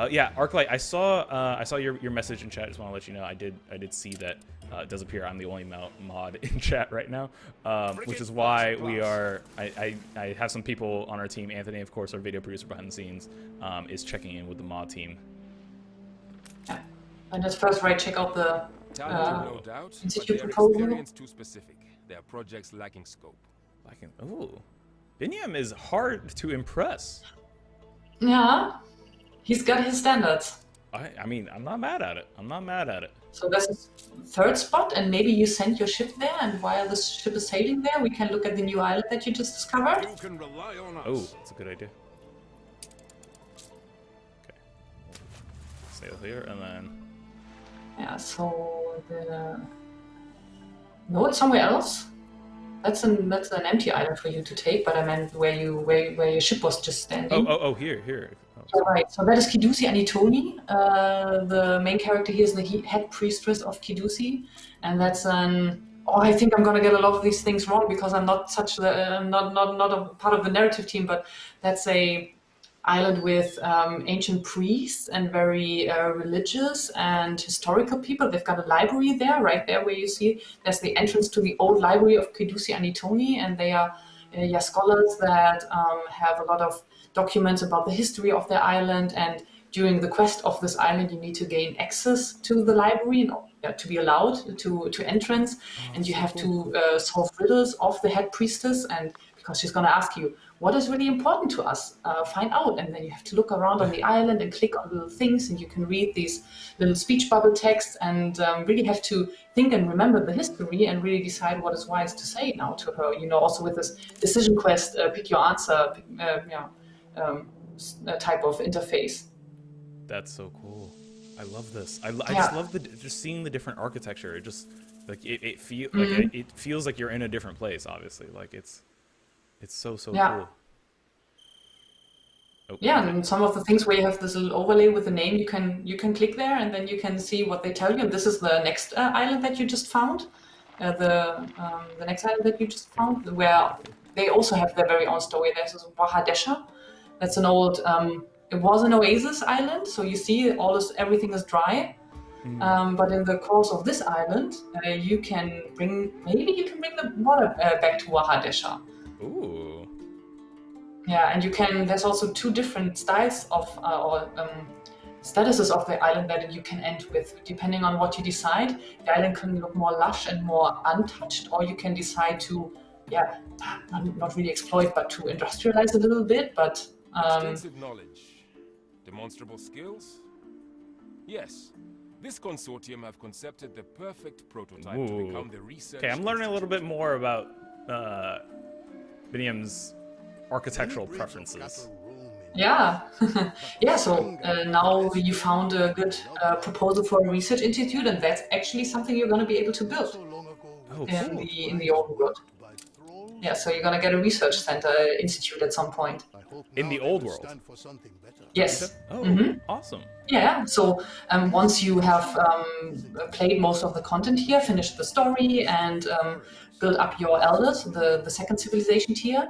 Yeah, Arclight, I saw your message in chat. Just want to let you know I did see that. It does appear I'm the only mod in chat right now, which is why we are. I have some people on our team. Anthony, of course, our video producer behind the scenes, is checking in with the mod team. Yeah, and just first, right, check out the no doubt, institute but their proposal. experience too specific. Their projects lacking scope. Ooh, Binyam is hard to impress. Yeah, he's got his standards. I mean, I'm not mad at it. I'm not mad at it. So that's the third spot, and maybe you send your ship there, and while the ship is sailing there, we can look at the new island that you just discovered. You can rely on us. Oh, that's a good idea. Okay. Sail here, and then... Yeah, so the... No, it's somewhere else. That's an empty island for you to take, but I meant where your ship was just standing. Oh, here. Oh, right, so that is Kidusi Anitoni. The main character here is the head priestess of Kidusi, and that's an... Oh, I think I'm gonna get a lot of these things wrong because I'm not such not a part of the narrative team, but that's a island with ancient priests and very religious and historical people. They've got a library there, right there where you see there's the entrance to the old library of Kidusi Anitoni, and they are scholars that have a lot of documents about the history of their island, and during the quest of this island you need to gain access to the library to be allowed to entrance, and you have to solve riddles of the head priestess, and because she's going to ask you what is really important to us, find out, and then you have to look around on the island and click on little things, and you can read these little speech bubble texts, and really have to think and remember the history and really decide what is wise to say now to her. You know, also with this decision quest, pick your answer, type of interface. That's so cool. I love this. I just love just seeing the different architecture. It just like it feels like you're in a different place. Obviously, like it's so cool. Oh, yeah, and some of the things where you have this little overlay with the name, you can click there, and then you can see what they tell you. And this is the next island that you just found, the next island that you just found, where they also have their very own story. There's this Wahadesha. That's an old. It was an oasis island, so you see everything is dry. But in the course of this island, you can bring the water back to Wahadesha. Ooh. Yeah, and you can. There's also two different styles of statuses of the island that you can end with, depending on what you decide. The island can look more lush and more untouched, or you can decide to, not really exploit, but to industrialize a little bit. But extensive knowledge, demonstrable skills. Yes, this consortium have concepted the perfect prototype to become the research. Okay, I'm learning a little bit more about Binyam's architectural preferences. Yeah, yeah. So now you found a good proposal for a research institute, and that's actually something you're going to be able to build in the open world. Yeah, so you're gonna get a research center institute at some point. I hope In now the they old will world? stand for something better. Yes. Oh, awesome. Yeah, so once you have played most of the content here, finished the story, and built up your elders, the second civilization tier,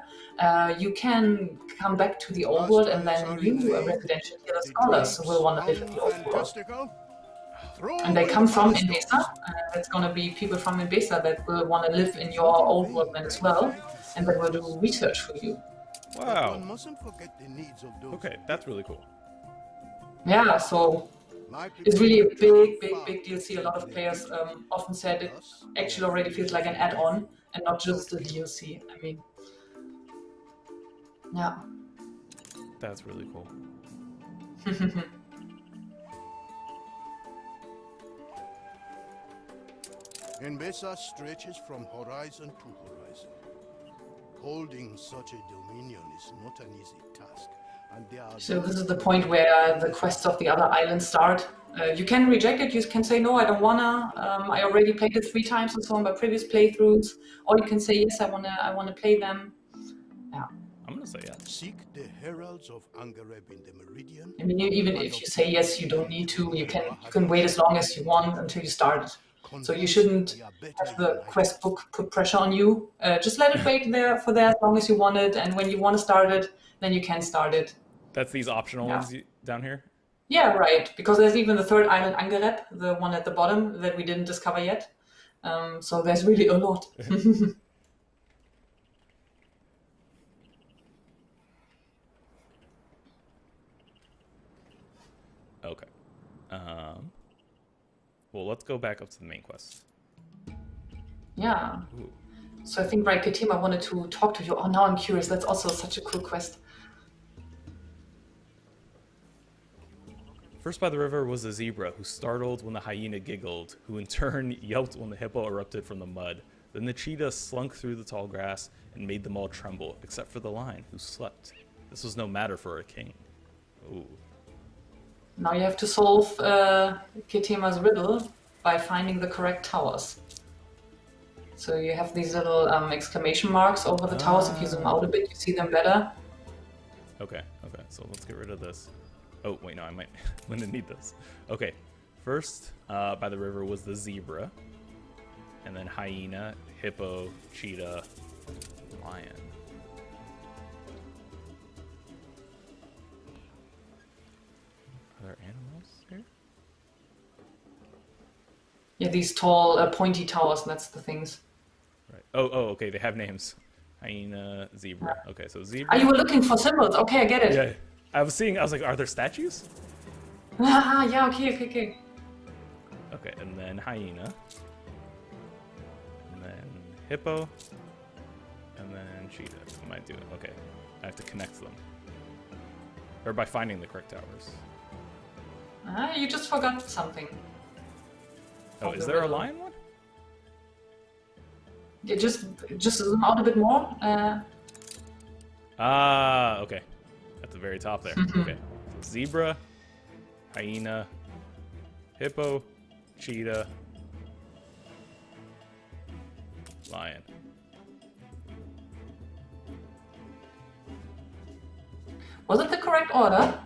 you can come back to the old world, and then you, residential tier scholars, will want to live in the old world. And they come from Enbesa. It's going to be people from Enbesa that will want to live in your old world then as well, and that will do research for you. Wow. One mustn't forget the needs of those. Okay, that's really cool. Yeah, so it's really a big DLC. A lot of players often said it actually already feels like an add-on and not just a DLC. I mean, yeah. That's really cool. Enbesa stretches from horizon to horizon. Holding such a dominion is not an easy task, and there are So this is the point where the quests of the other islands start. You can reject it. You can say no, I don't wanna. I already played it 3 times and so on by previous playthroughs. Or you can say yes, I wanna play them. Yeah. I'm gonna say yes. seek the heralds of Angareb in the Meridian. I mean, even if you say yes, you don't need to. You can wait as long as you want until you start it. So you shouldn't have the quest book put pressure on you. Just let it wait there as long as you want it, and when you want to start it, then you can start it. That's these optional ones down here? Yeah, right. Because there's even the third island, Angareb, the one at the bottom that we didn't discover yet. So there's really a lot. Okay. Well, let's go back up to the main quest. Yeah. Ooh. So I think, right, Ketema wanted to talk to you. Oh, now I'm curious. That's also such a cool quest. First by the river was the zebra, who startled when the hyena giggled, who in turn yelped when the hippo erupted from the mud. Then the cheetah slunk through the tall grass and made them all tremble, except for the lion, who slept. This was no matter for a king. Ooh. Now you have to solve Ketema's riddle by finding the correct towers. So you have these little exclamation marks over the towers. If you zoom out a bit, you see them better. Okay, so let's get rid of this. Oh, wait, no, I might I'm gonna need this. Okay, first by the river was the zebra, and then hyena, hippo, cheetah, lion. Are there animals here? Yeah, these tall, pointy towers, that's the things. Right. Oh, okay, they have names. Hyena, zebra. Okay, so zebra. Ah, you were looking for symbols. Okay, I get it. Yeah, I was like, are there statues? Ah, yeah, okay. Okay, and then hyena. And then hippo. And then cheetah. I might do it. Okay, I have to connect them. Or by finding the correct towers. Ah, you just forgot something. Oh, is there a lion one? Yeah, just zoom out a bit more. Okay. At the very top there. Okay. So zebra, hyena, hippo, cheetah, lion. Was it the correct order?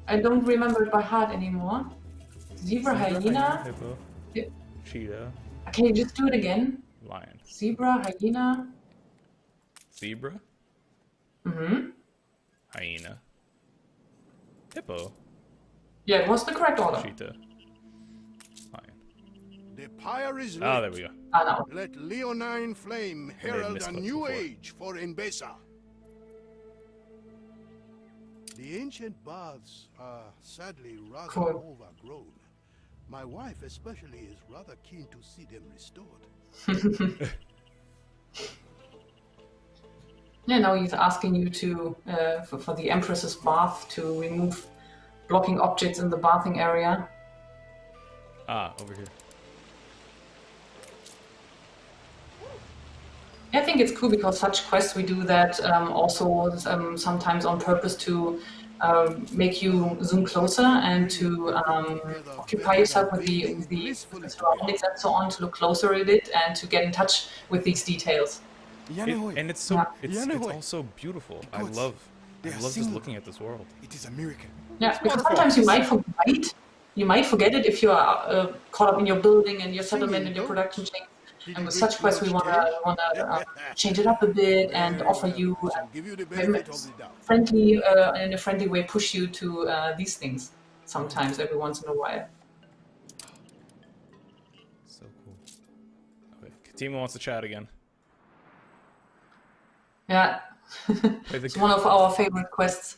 I don't remember it by heart anymore. Zebra, hyena. Hippo, Yeah. cheetah, Can you just do it again? lion. Zebra, hyena. Zebra, Mm-hmm. hyena, hippo, Yeah, it was the correct order. cheetah, lion. The pyre is lit. Oh, there we go. Ah, no. Let Leonine flame herald a misclicked new before. age for Enbesa. The ancient baths are sadly rather Cool. overgrown. My wife especially is rather keen to see them restored. Yeah, now he's asking you to, for the Empress's bath, to remove blocking objects in the bathing area. Ah, over here. I think it's cool because such quests, we do that also sometimes on purpose to make you zoom closer and to occupy yourself with the surroundings and so on, to look closer at it and to get in touch with these details. And it's so Yeah. it's all so beautiful. I Gods, love they are just singing. looking at this world. It is a miracle. Yeah, because sometimes you might forget it if you are caught up in your building and your settlement and your production chain. And with such quests, we wanna change it up a bit and offer you give you the benefit of the doubt. friendly in a friendly way push you to these things sometimes every once in a while. So cool. Okay, Ketema wants to chat again. Yeah, Play the it's one of our favorite quests.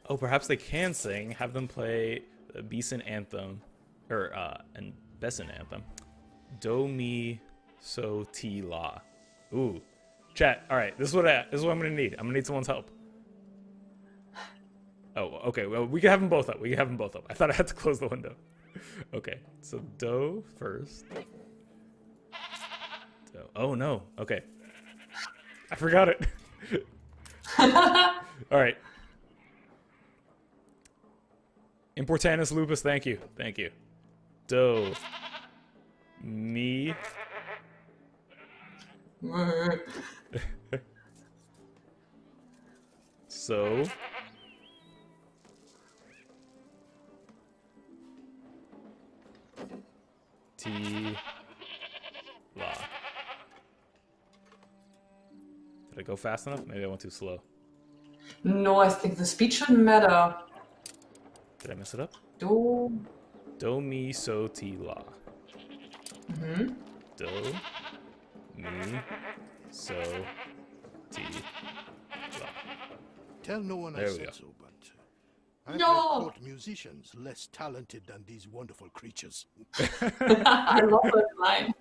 Oh, perhaps they can sing. Have them play the Beeson anthem, or and Besson anthem. Do mi so ti la. Ooh, chat. All right, this is what I'm gonna need. I'm gonna need someone's help. Oh, okay. Well, we can have them both up. We can have them both up. I thought I had to close the window. Okay, so do first. Do. Oh no. Okay, I forgot it. All right. Importanis lupus, thank you. Thank you. Do. Mi. So. Ti. La. Did I go fast enough? Maybe I went too slow. No, I think the speed shouldn't matter. Did I mess it up? Do. Do mi so ti la. Mhm. Do mi so ti la. Tell no one I There we said go. so, but I've No. heard court musicians less talented than these wonderful creatures. I love that line.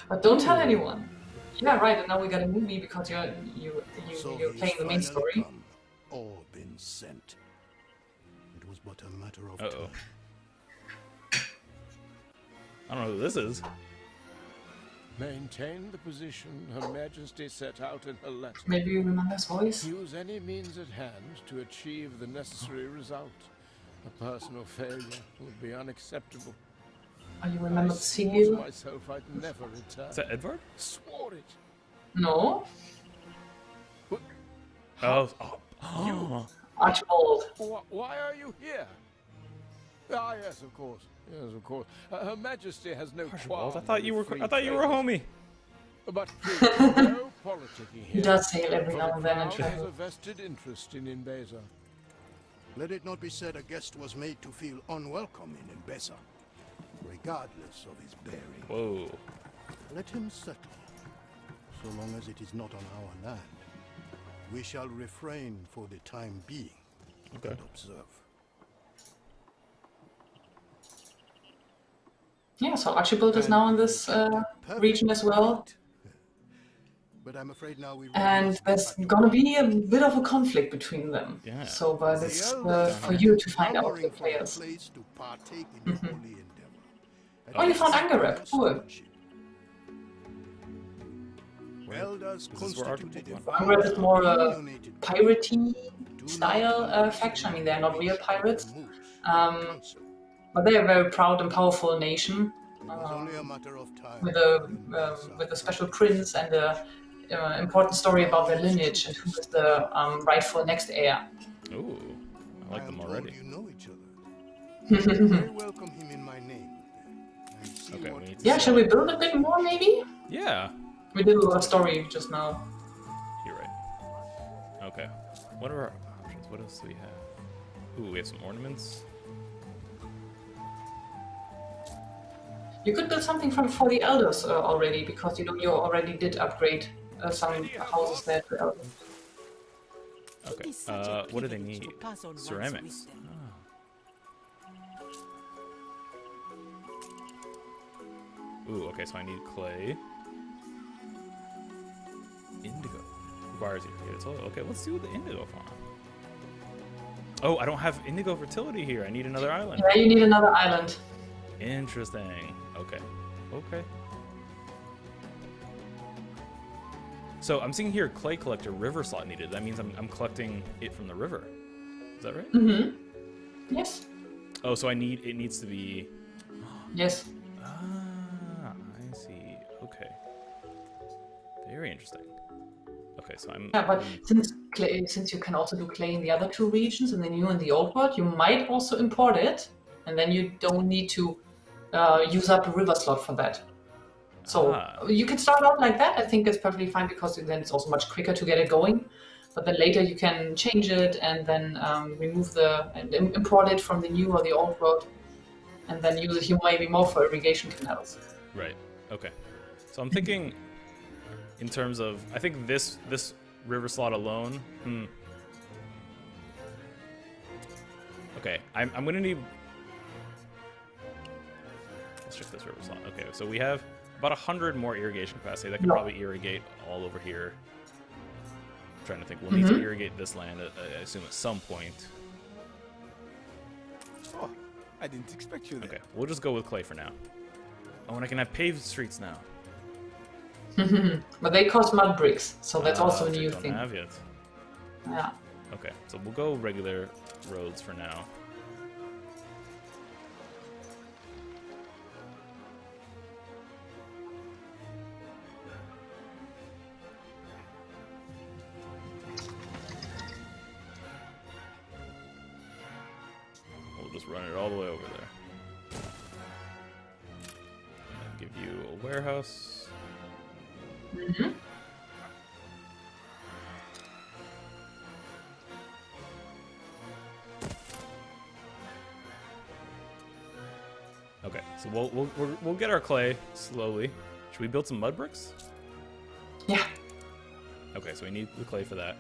But don't tell anyone. Yeah, right. And now we got a movie because you're So playing the main he's story. finally come, or been sent. It was but a matter of Uh-oh. time. I don't know who this is. Maintain the position Her Majesty set out in her letter. Maybe you remember his voice. Use any means at hand to achieve the necessary result. A personal failure would be unacceptable. Oh, you remember I the swore to seal? myself I'd never return. Is that Edvard? Swore it. No, Oh. Archibald. Why are you here? Ah, yes, of course. Yes, of course. Her Majesty has no Archibald, qualms I thought you were. with free I thought you were a trade. homie. But please, no politicking here. He does sail every For now the and then in Crown has a travel. vested interest in Enbesa. Let it not be said a guest was made to feel unwelcome in Enbesa, regardless of his bearing. Whoa. Let him settle. So long as it is not on our land, we shall refrain for the time being Okay. and observe. Yeah, so Archibald is now in this region as well. But I'm afraid now we And there's gonna be a bit of a conflict between them. Yeah. So, but it's for you to find out the players. Place to partake in the holy endeavor. Oh, you found Angarep. Cool. Elders This is where constituted Archibald a Angarep is more a unioned piratey style faction. I mean, they're not real pirates. But they're a very proud and powerful nation with a special prince and a important story about their lineage and who is the rightful next heir. Ooh, I like them already. You know each other. Very welcome him in my name. And see Okay, what we need to Yeah, see. shall we build a bit more maybe? Yeah, We did a lot of story just now. you're right. Okay. What are our options? What else do we have? Ooh, we have some ornaments. You could build something for the elders already, because you already did upgrade some houses there to elders. Okay. What do they need? Ceramics. Ooh, okay, so I need clay. Indigo. Requires you to get a total. Okay, let's do the indigo farm. Oh, I don't have indigo fertility here. I need another island. Yeah, you need another island. Interesting. Okay. Okay. So I'm seeing here clay collector river slot needed. That means I'm collecting it from the river. Is that right? Mm-hmm. Yes. Oh, so it needs to be. Yes. Ah, I see. Okay. Very interesting. Okay, so I'm... Yeah, but since you can also do clay in the other two regions, in the new and the old world, you might also import it, and then you don't need to use up a river slot for that. So you can start out like that. I think it's perfectly fine because then it's also much quicker to get it going. But then later you can change it and then remove and import it from the new or the old world, and then use it maybe more for irrigation canals. Right. Okay. So I'm thinking, in terms of, I think this river slot alone. Okay, I'm gonna need. Let's check this river slot. Okay, so we have about 100 more irrigation capacity that can probably irrigate all over here. I'm trying to think. We'll need to irrigate this land, I assume, at some point. Oh, I didn't expect you there. Okay, we'll just go with clay for now. Oh, and I can have paved streets now. But they cost mud bricks, so that's also a new thing. Don't have yet. Yeah. Okay, so we'll go regular roads for now. We'll just run it all the way over there. And give you a warehouse. Okay, so we'll get our clay slowly. Should we build some mud bricks? Yeah. Okay, so we need the clay for that.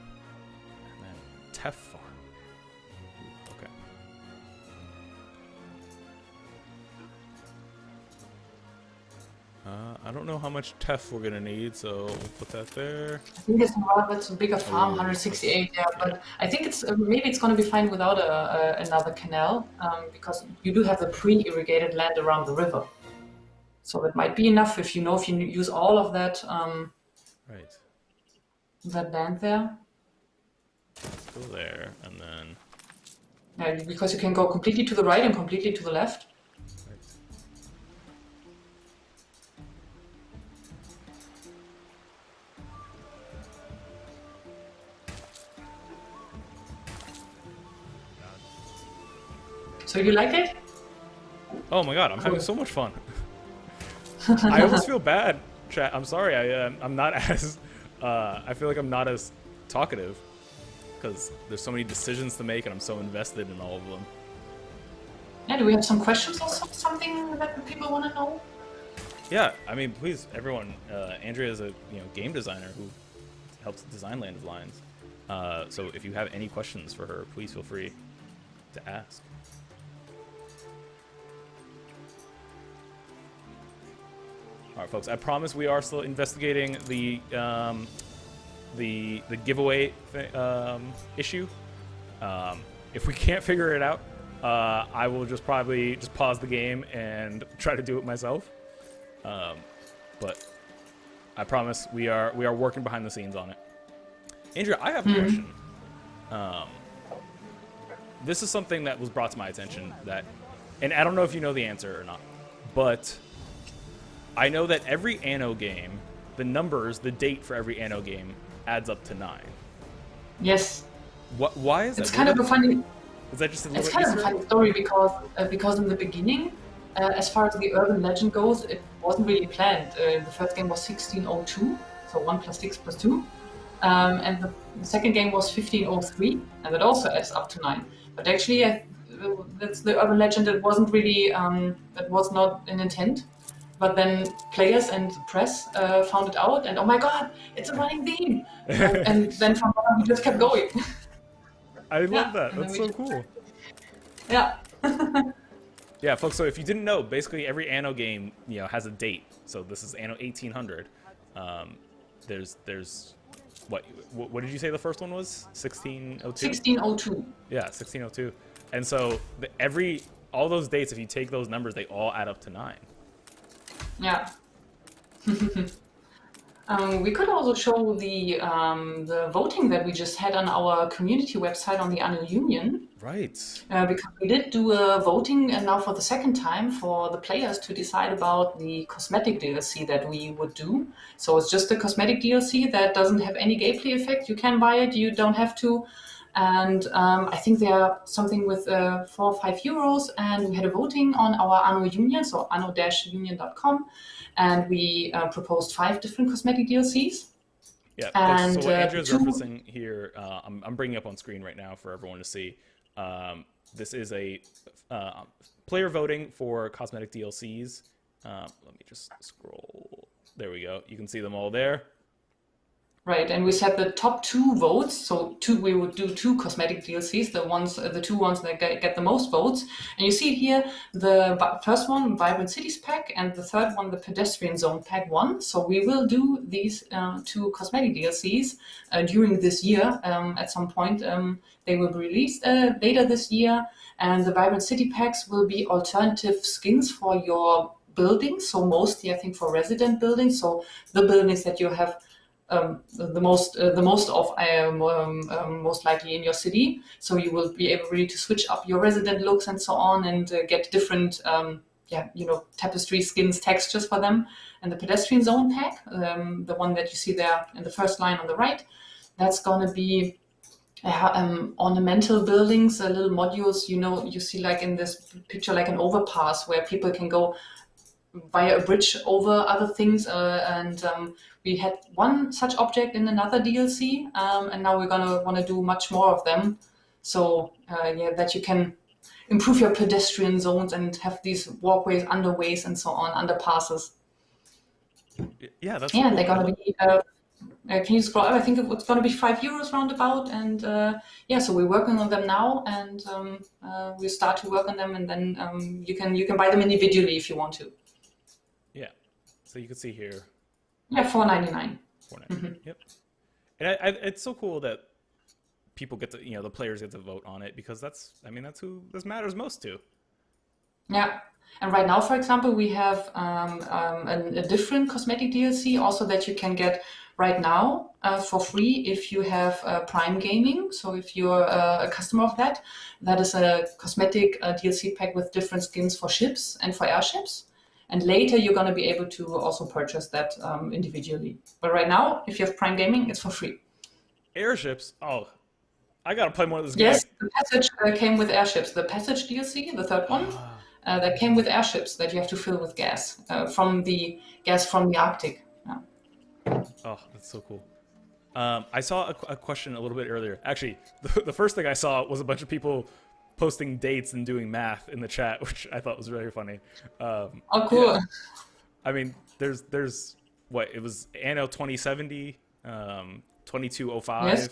And then Tef farm. Okay. I don't know how much Tef we're gonna need, so we'll put that there. I think it's a bigger farm, 168. Yeah, but I think it's maybe it's going to be fine without another canal because you do have the pre-irrigated land around the river, so that might be enough if you use all of that Right. that land there. Let's go there, and then. Yeah, because you can go completely to the right and completely to the left. So you like it? Oh my god, I'm having so much fun. I almost feel bad, chat. I'm sorry. I'm not as. I feel like I'm not as talkative because there's so many decisions to make, and I'm so invested in all of them. Yeah. Do we have some questions or something that people want to know? Yeah. I mean, please, everyone. Andrea is a game designer who helps design Land of Lions. So if you have any questions for her, please feel free to ask. All right, folks. I promise we are still investigating the giveaway issue. If we can't figure it out, I will probably pause the game and try to do it myself. But I promise we are working behind the scenes on it. Andrea, I have a question. This is something that was brought to my attention and I don't know if you know the answer or not, but I know that every Anno game, the date for every Anno game adds up to 9. Yes. Why is that? It's kind of a funny. Is that just a little It's kind of a funny story because in the beginning, as far as the urban legend goes, it wasn't really planned. The first game was 1602, so 1 + 6 + 2, and the second game was 1503, and that also adds up to 9. But actually, that's the urban legend. It wasn't really. That was not an intent. But then players and press found it out, and oh my god, it's a running theme! And then from there we just kept going. I love that. That's so cool. Yeah. Yeah, folks. So if you didn't know, basically every Anno game, has a date. So this is Anno 1800. There's what did you say the first one was? 1602. 1602. Yeah, 1602. And so all those dates, if you take those numbers, they all add up to 9. Yeah. We could also show the voting that we just had on our community website on the Anno Union. Right. Because we did do a voting and now for the second time for the players to decide about the cosmetic DLC that we would do. So it's just a cosmetic DLC that doesn't have any gameplay effect. You can buy it, you don't have to. And I think they are something with 4 or 5 euros. And we had a voting on our Anno Union, so anno-union.com. And we proposed 5 different cosmetic DLCs. Yeah, and so what Andrea's referencing here, I'm bringing up on screen right now for everyone to see. This is a player voting for cosmetic DLCs. Let me just scroll. There we go. You can see them all there. Right, and we set the top 2 votes. So we would do 2 cosmetic DLCs, the 2 ones that get the most votes. And you see here the first one, Vibrant Cities pack, and the third one, the Pedestrian Zone pack 1. So we will do these 2 cosmetic DLCs during this year. At some point, they will be released later this year. And the Vibrant City packs will be alternative skins for your buildings. So mostly, I think, for resident buildings. So the buildings that you have the most of most likely in your city. So you will be able really to switch up your resident looks and so on, and get different tapestry skins, textures for them. And the Pedestrian Zone pack, the one that you see there in the first line on the right, that's going to be ornamental buildings, little modules. You see like in this picture, like an overpass where people can go via a bridge over other things, and we had one such object in another DLC, and now we're gonna want to do much more of them. So that you can improve your pedestrian zones and have these walkways, underways, and so on, underpasses. Yeah, that's cool. They're gonna be. Can you scroll up? I think it's going to be 5 euros roundabout, and so we're working on them now, and we start to work on them, and then you can buy them individually if you want to. Yeah, so you can see here. Yeah, $4.99. Yep. And it's so cool that people get to, the players get to vote on it, because that's who this matters most to. Yeah. And right now, for example, we have a different cosmetic DLC also that you can get right now for free if you have Prime Gaming. So if you're a customer of that is a cosmetic DLC pack with different skins for ships and for airships. And later you're going to be able to also purchase that individually. But right now, if you have Prime Gaming, it's for free. Airships? Oh, I got to play more of this game. Yes, the Passage came with airships. The Passage DLC, the third one, that came with airships that you have to fill with gas, from the Arctic. Yeah. Oh, that's so cool. I saw a question a little bit earlier. Actually, the first thing I saw was a bunch of people posting dates and doing math in the chat, which I thought was very funny. Oh, cool. Yeah. I mean, there's what, it was Anno 2070, 2205. Yes.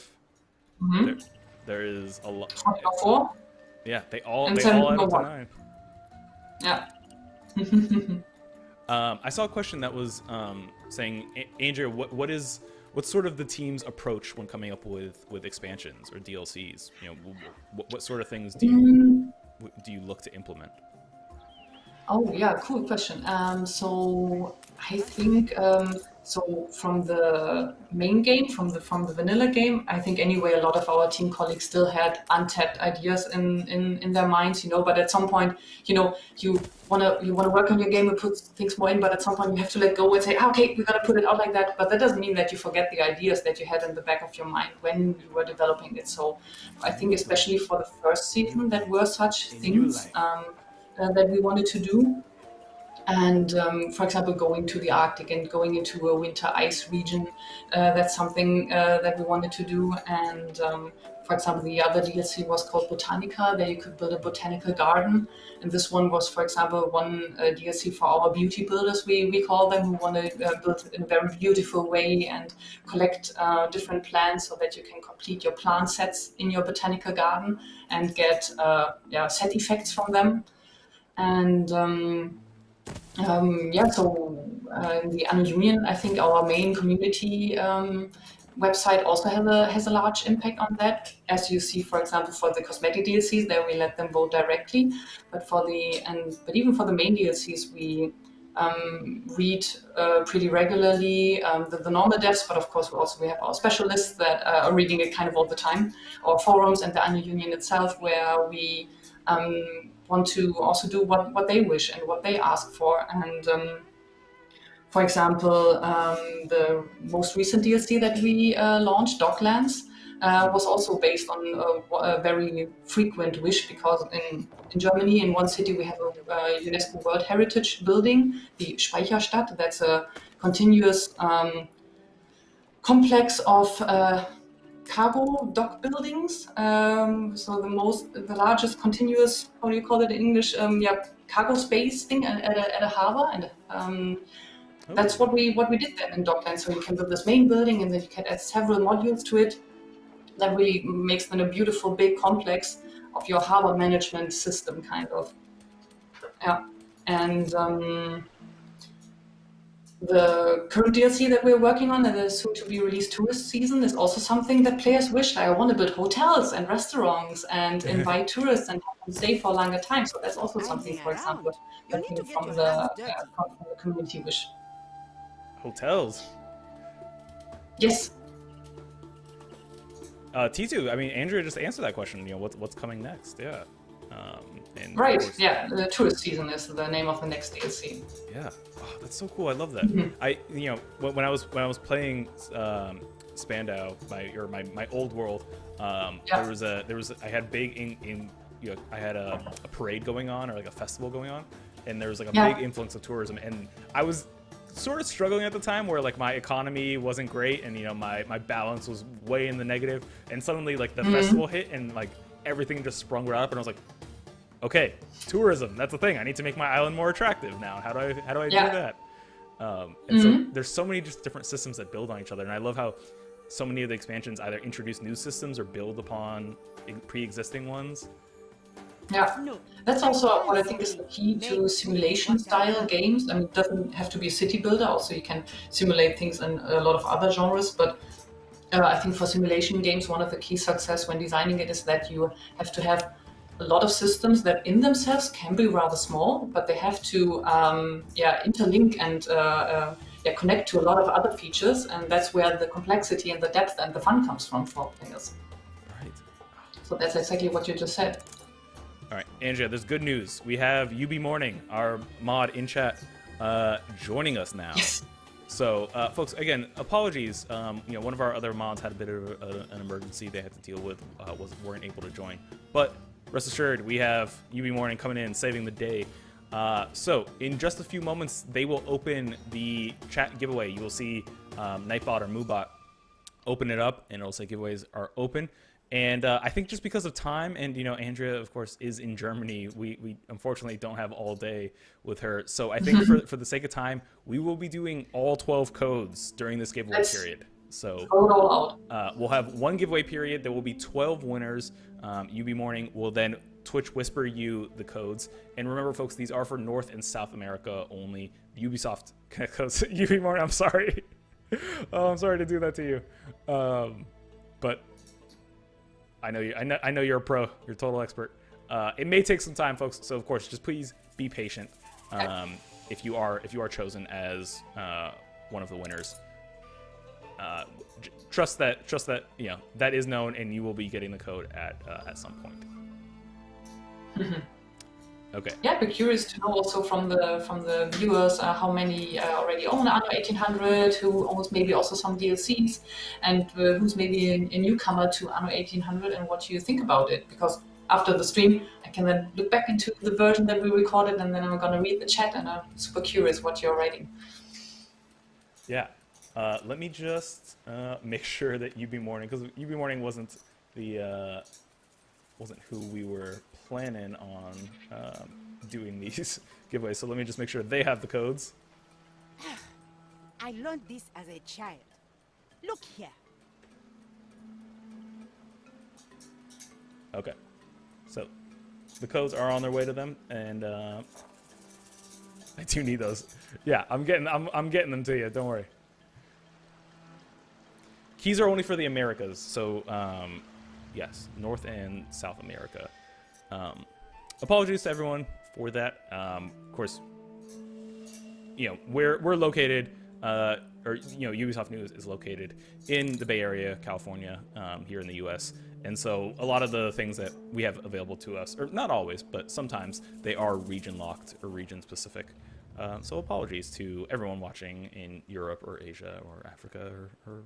Mm-hmm. There is a lot. 2004. Yeah, they all add up to 9. Yeah. I saw a question that was saying, Andrea, what's sort of the team's approach when coming up with expansions or DLCs? What sort of things do you look to implement? Oh yeah, cool question. So I think so from the main game, from the vanilla game, I think anyway a lot of our team colleagues still had untapped ideas in their minds, But at some point, you wanna work on your game and put things more in, but at some point you have to let go and say, okay, we gotta put it out like that. But that doesn't mean that you forget the ideas that you had in the back of your mind when you were developing it. So I think especially for the first season, that were such things that we wanted to do. And for example, going to the Arctic and going into a winter ice region, that's something that we wanted to do. And for example, the other DLC was called Botanica. There you could build a botanical garden. And this one was, for example, one DLC for our beauty builders, we call them, who want to build in a very beautiful way and collect different plants so that you can complete your plant sets in your botanical garden and get set effects from them. And so in the Anno Union, I think our main community website also has a large impact on that. As you see, for example, for the cosmetic DLCs, there we let them vote directly. But even for the main DLCs, we read pretty regularly, the normal devs, but of course we have our specialists that are reading it kind of all the time, our forums and the Anno Union itself, where we want to also do what they wish and what they ask for. And for example, the most recent DLC that we launched, Docklands, was also based on a very frequent wish, because in Germany, in one city, we have a UNESCO World Heritage building, the Speicherstadt. That's a continuous complex of cargo dock buildings. So the largest continuous, how do you call it in English? Cargo space thing at a harbor. And that's what we did then in Docklands. So you can build this main building, and then you can add several modules to it. That really makes them a beautiful big complex of your harbor management system, kind of. Yeah, and the current DLC that we're working on, and the soon-to-be released tourist season, is also something that players wish. I want to build hotels and restaurants and invite tourists and have them stay for a longer time. So that's also something, for example, that came from the community wish. Hotels. Yes. T2, I mean, Andrea just answered that question. You know, what's coming next? Yeah. And right. Course, yeah. The tourist season is the name of the next DLC. Yeah. Oh, that's so cool. I love that. You know, when I was playing Spandau, my old world, there was I had big you know, I had a parade going on, or like a festival going on, and there was like a big influence of tourism, and I was sort of struggling at the time, where like my economy wasn't great, and you know, my balance was way in the negative, and suddenly like the festival hit, and like everything just sprung right up, and I was like, okay, tourism, that's the thing. I need to make my island more attractive now. How do I do that? And so there's so many just different systems that build on each other, and I love how so many of the expansions either introduce new systems or build upon pre-existing ones. Yeah, that's also what I think is the key to simulation-style games. I mean, it doesn't have to be a city builder. Also, you can simulate things in a lot of other genres. But I think for simulation games, one of the key success when designing it is that you have to have a lot of systems that in themselves can be rather small, but they have to interlink and connect to a lot of other features. And that's where the complexity and the depth and the fun comes from for players. Right. So that's exactly what you just said. All right, Andrea, there's good news. We have UB Morning, our mod in chat, joining us now. Yes. So, folks, again, apologies. You know, one of our other mods had a bit of an emergency they had to deal with, weren't able to join. But rest assured, we have UB Morning coming in, saving the day. So, in just a few moments, they will open the chat giveaway. You will see Nightbot or Moobot open it up, and it'll say giveaways are open. And I think just because of time, and, you know, Andrea, of course, is in Germany, we unfortunately don't have all day with her. So I think for the sake of time, we will be doing all 12 codes during this giveaway period. So we'll have one giveaway period. There will be 12 winners. UB Morning will then Twitch whisper you the codes. And remember, folks, these are for North and South America only. The Ubisoft codes. UB Morning, I'm sorry. Oh, I'm sorry to do that to you. But I know you're a pro. You're a total expert. It may take some time, folks. So of course, just please be patient. If you are chosen as one of the winners, trust that you know that is known, and you will be getting the code at some point. Okay. Yeah, I'd be curious to know also from the viewers how many already own Anno 1800, who owns maybe also some DLCs, and who's maybe a newcomer to Anno 1800, and what you think about it. Because after the stream, I can then look back into the version that we recorded, and then I'm gonna read the chat, and I'm super curious what you're writing. Yeah. Let me just make sure that UB Morning, because UB Morning wasn't who we were planning on doing these giveaways. So let me just make sure they have the codes. I learned this as a child. Look here. Okay. So the codes are on their way to them, and I do need those. Yeah, I'm getting them to you. Don't worry. Keys are only for the Americas, so yes, North and South America. Apologies to everyone for that. Of course, we're located, or Ubisoft News is located in the Bay Area, California, here in the U.S. And so a lot of the things that we have available to us, or not always, but sometimes they are region locked or region specific. So apologies to everyone watching in Europe or Asia or Africa or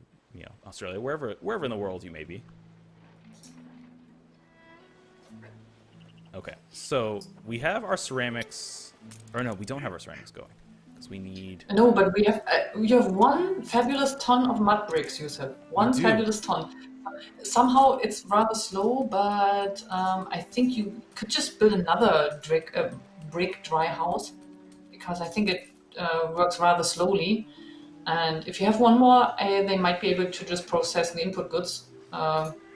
Australia, wherever in the world you may be. Okay, so we have our ceramics, or no, we don't have our ceramics going because we need. No, but we have you have one fabulous ton of mud bricks, Yusuf. One fabulous ton. Somehow it's rather slow, but I think you could just build another brick dry house because I think it works rather slowly. And if you have one more, they might be able to just process the input goods.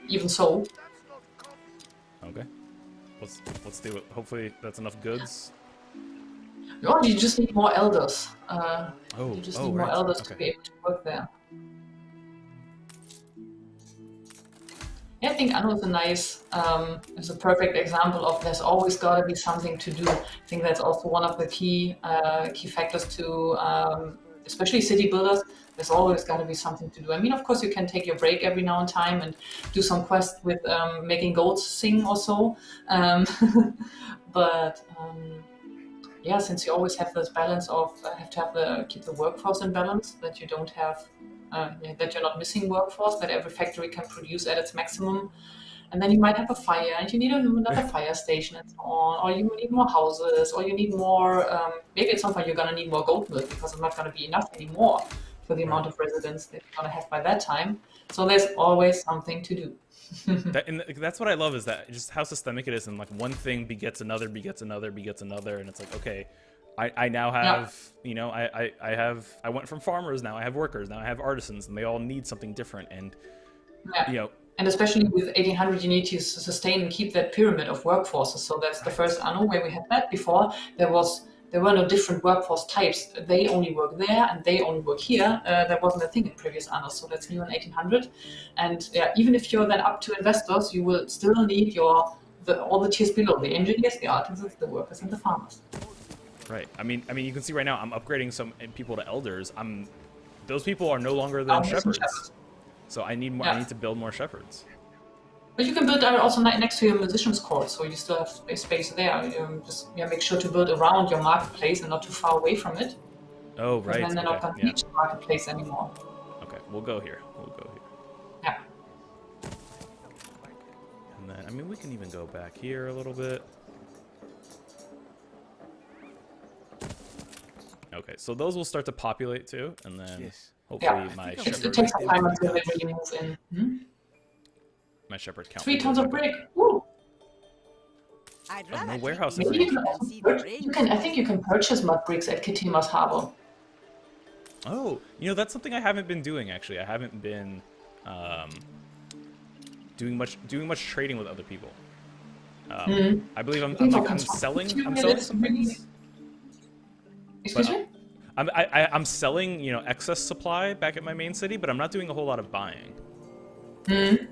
Even so. Okay. Let's do it. Hopefully that's enough goods. No, you just need more elders. You just need more right. elders to be able to work there. Yeah, I think Anno is a perfect example of there's always got to be something to do. I think that's also one of the key factors to, especially city builders. There's always got to be something to do. I mean, of course, you can take your break every now and time and do some quests with making goats sing or so. But yeah, since you always have this balance of keep the workforce in balance, that you don't have that you're not missing workforce, that every factory can produce at its maximum. And then you might have a fire and you need another fire station and so on, or you need more houses, or you need more, maybe at some point you're going to need more goat milk because it's not going to be enough anymore for the amount of residents that you're going to have by that time. So there's always something to do. That's what I love, is that just how systemic it is, and like one thing begets another, begets another, begets another, and it's like, okay, I now have, I went from farmers, now I have workers, now I have artisans, and they all need something different, and And especially with 1800, you need to sustain and keep that pyramid of workforces. So that's the first Anno where we had that. Before there were no different workforce types. They only work there and they only work here. That wasn't a thing in previous Anno, so that's new in 1800. And even if you're then up to investors, you will still need all the tiers below: the engineers, the artisans, the workers, and the farmers. Right. I mean, you can see right now I'm upgrading some people to elders. Those people are no longer than shepherds. So I need more. I need to build more shepherds. But you can build also next to your musician's court, so you still have space there. Just make sure to build around your marketplace and not too far away from it. Oh, right. And then they're not going to reach the marketplace anymore. Okay, we'll go here. Yeah. And then, I mean, we can even go back here a little bit. Okay, so those will start to populate too, and then hopefully my shepherd. It takes some time until they really move in. My shepherd count. 3 tons of brick. Woo! I'd rather no warehouse. Maybe I think you can purchase mud bricks at Ketema's harbor. Oh, that's something I haven't been doing actually. I haven't been doing much trading with other people. I believe I'm selling some things. Excuse me? I'm selling, excess supply back at my main city, but I'm not doing a whole lot of buying.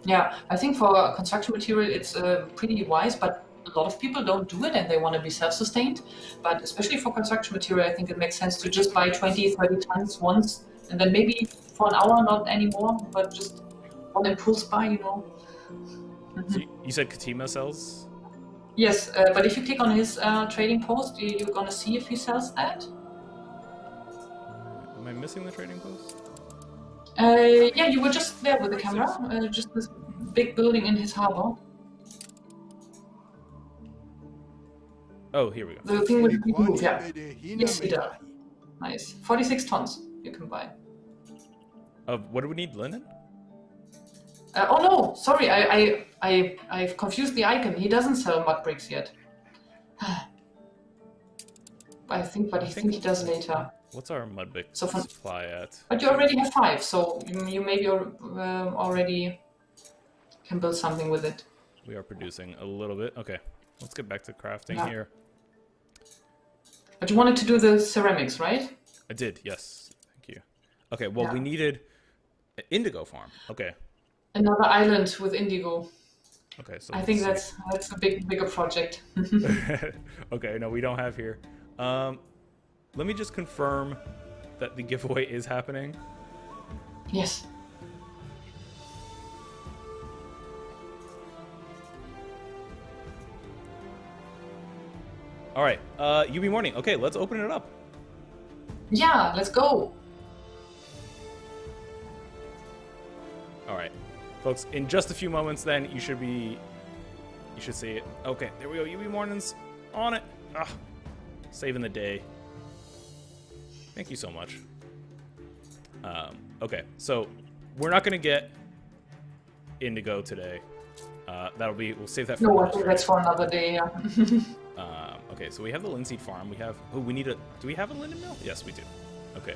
Yeah, I think for construction material it's pretty wise, but a lot of people don't do it and they want to be self-sustained. But especially for construction material, I think it makes sense to just buy 20, 30 tons once, and then maybe for an hour, not anymore, but just on impulse buy, So you said Ketema sells? Yes, but if you click on his trading post, you're going to see if he sells that. Am I missing the trading post? Yeah, you were just there with the camera, just this big building in his harbor. Oh, here we go. The thing with the big roof, yeah. Yes, he does. Nice. 46 tons you can buy. What do we need? Linen? Oh no, sorry, I've confused the icon. He doesn't sell mud bricks yet. I think he does later. What's our mud brick supply at? But you already have 5, so you maybe already can build something with it. We are producing a little bit. Okay, let's get back to crafting here. But you wanted to do the ceramics, right? I did, yes. Thank you. Okay, well, we needed an indigo farm. Okay. Another island with indigo. Okay, so I think that's a bigger project. Okay, no, we don't have here. let me just confirm that the giveaway is happening. Yes. All right, UB Morning. Okay, let's open it up. Yeah, let's go. All right, folks. In just a few moments, then you should see it. Okay, there we go. UB Morning's on it. Ah, saving the day. Thank you so much. Okay, so we're not gonna get Indigo today. We'll save that for No, I another think stream. that's for another day. Yeah. Okay, so we have the linseed farm. We have. Oh, do we have a linden mill? Yes, we do. Okay.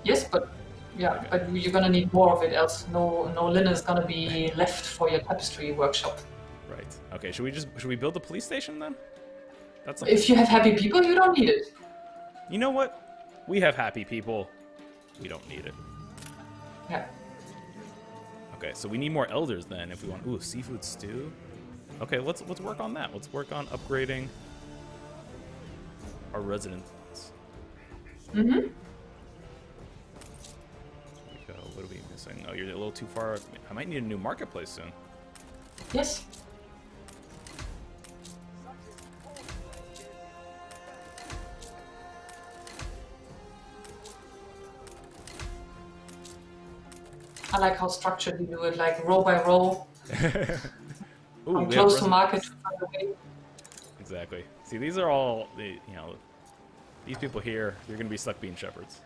Yes, but yeah, Okay. but you're gonna need more of it, else no linen is gonna be left for your tapestry workshop. Right. Okay. Should we build a police station then? That's. If you have happy people, you don't need it. You know what? We have happy people. We don't need it. Yeah. Okay, so we need more elders then if we want. Ooh, seafood stew. Okay, let's work on that. Let's work on upgrading our residents. Mm-hmm. There we go. What are we missing? Oh, you're a little too far. I might need a new marketplace soon. Yes. I like how structured you do it, like row by row. Ooh, I'm we close have to market to find a way. Exactly. See, these are all these people here. You're gonna be stuck being shepherds.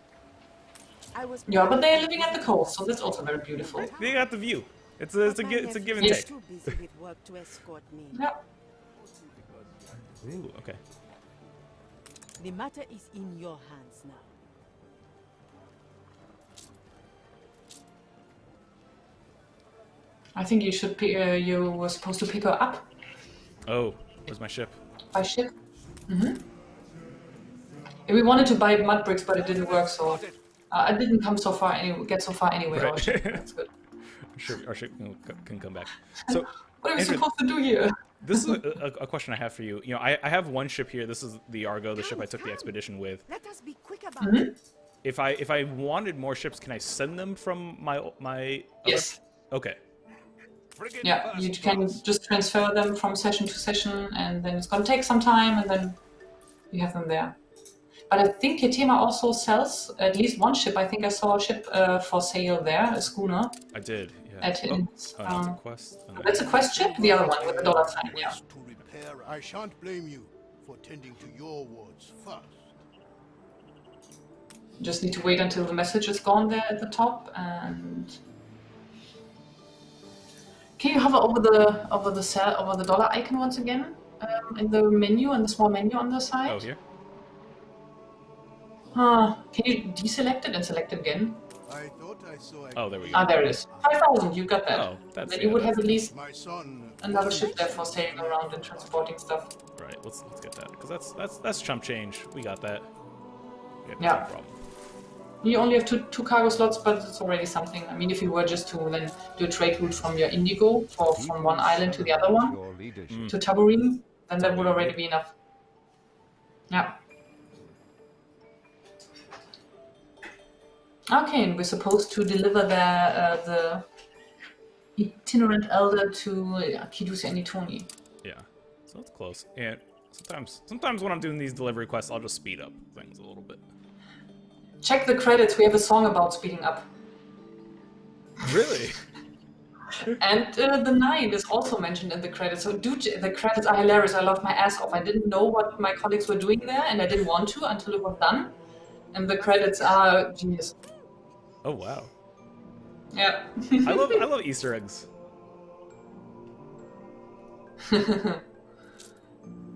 I was Yeah, but they're living at the coast, so that's also very beautiful. They got the view. It's a give and Yes. take. too busy with work to escort me. Yeah. Ooh, okay. The matter is in your hands now. I think you should. You were supposed to pick her up Oh, where's my ship? by ship. Mm-hmm. We wanted to buy mud bricks, but it didn't work, so I didn't come so far. Get so far anyway. Right. Our ship. That's good. Our ship can come back. So, What are we Andrew, supposed to do here? this is a question I have for you. You know, I have one ship here. This is the Argo, the ship I took the expedition with. Let us be quick about it. If I wanted more ships, can I send them from my other? Yes. Okay. Yeah, you can just transfer them from session to session, and then it's gonna take some time, and then you have them there. But I think Ketema also sells at least one ship. I think I saw a ship for sale there, a schooner. I did. Yeah. At his, that's a quest. Oh, no. That's a quest ship, the other one with the dollar sign, yeah. To repair, I shan't blame you for tending to your wards first. Just need to wait until the message is gone there at the top, and can you hover over the dollar icon once again in the menu, in the small menu on the side? Oh, here. Can you deselect it and select it again? I thought I saw Oh, there we go. Ah, there it is. 5,000, you got that. Oh, that's Then you would have at least my son. another ship there for sailing around and transporting stuff. Right. Let's get that because that's chump change. We got that. Yeah. No problem. You only have two cargo slots, but it's already something. I mean, if you were just to then do a trade route from your Indigo or from one island to the other one to Tabourine, then that would already be enough. Yeah. Okay, and we're supposed to deliver the itinerant elder to Kidusi and Itoni. Yeah. So it's close. And sometimes when I'm doing these delivery quests, I'll just speed up things a little bit. Check the credits. We have a song about speeding up. Really? And the 9 is also mentioned in the credits. So the credits are hilarious. I laughed my ass off. I didn't know what my colleagues were doing there, and I didn't want to until it was done. And the credits are genius. Oh wow. Yeah. I love Easter eggs.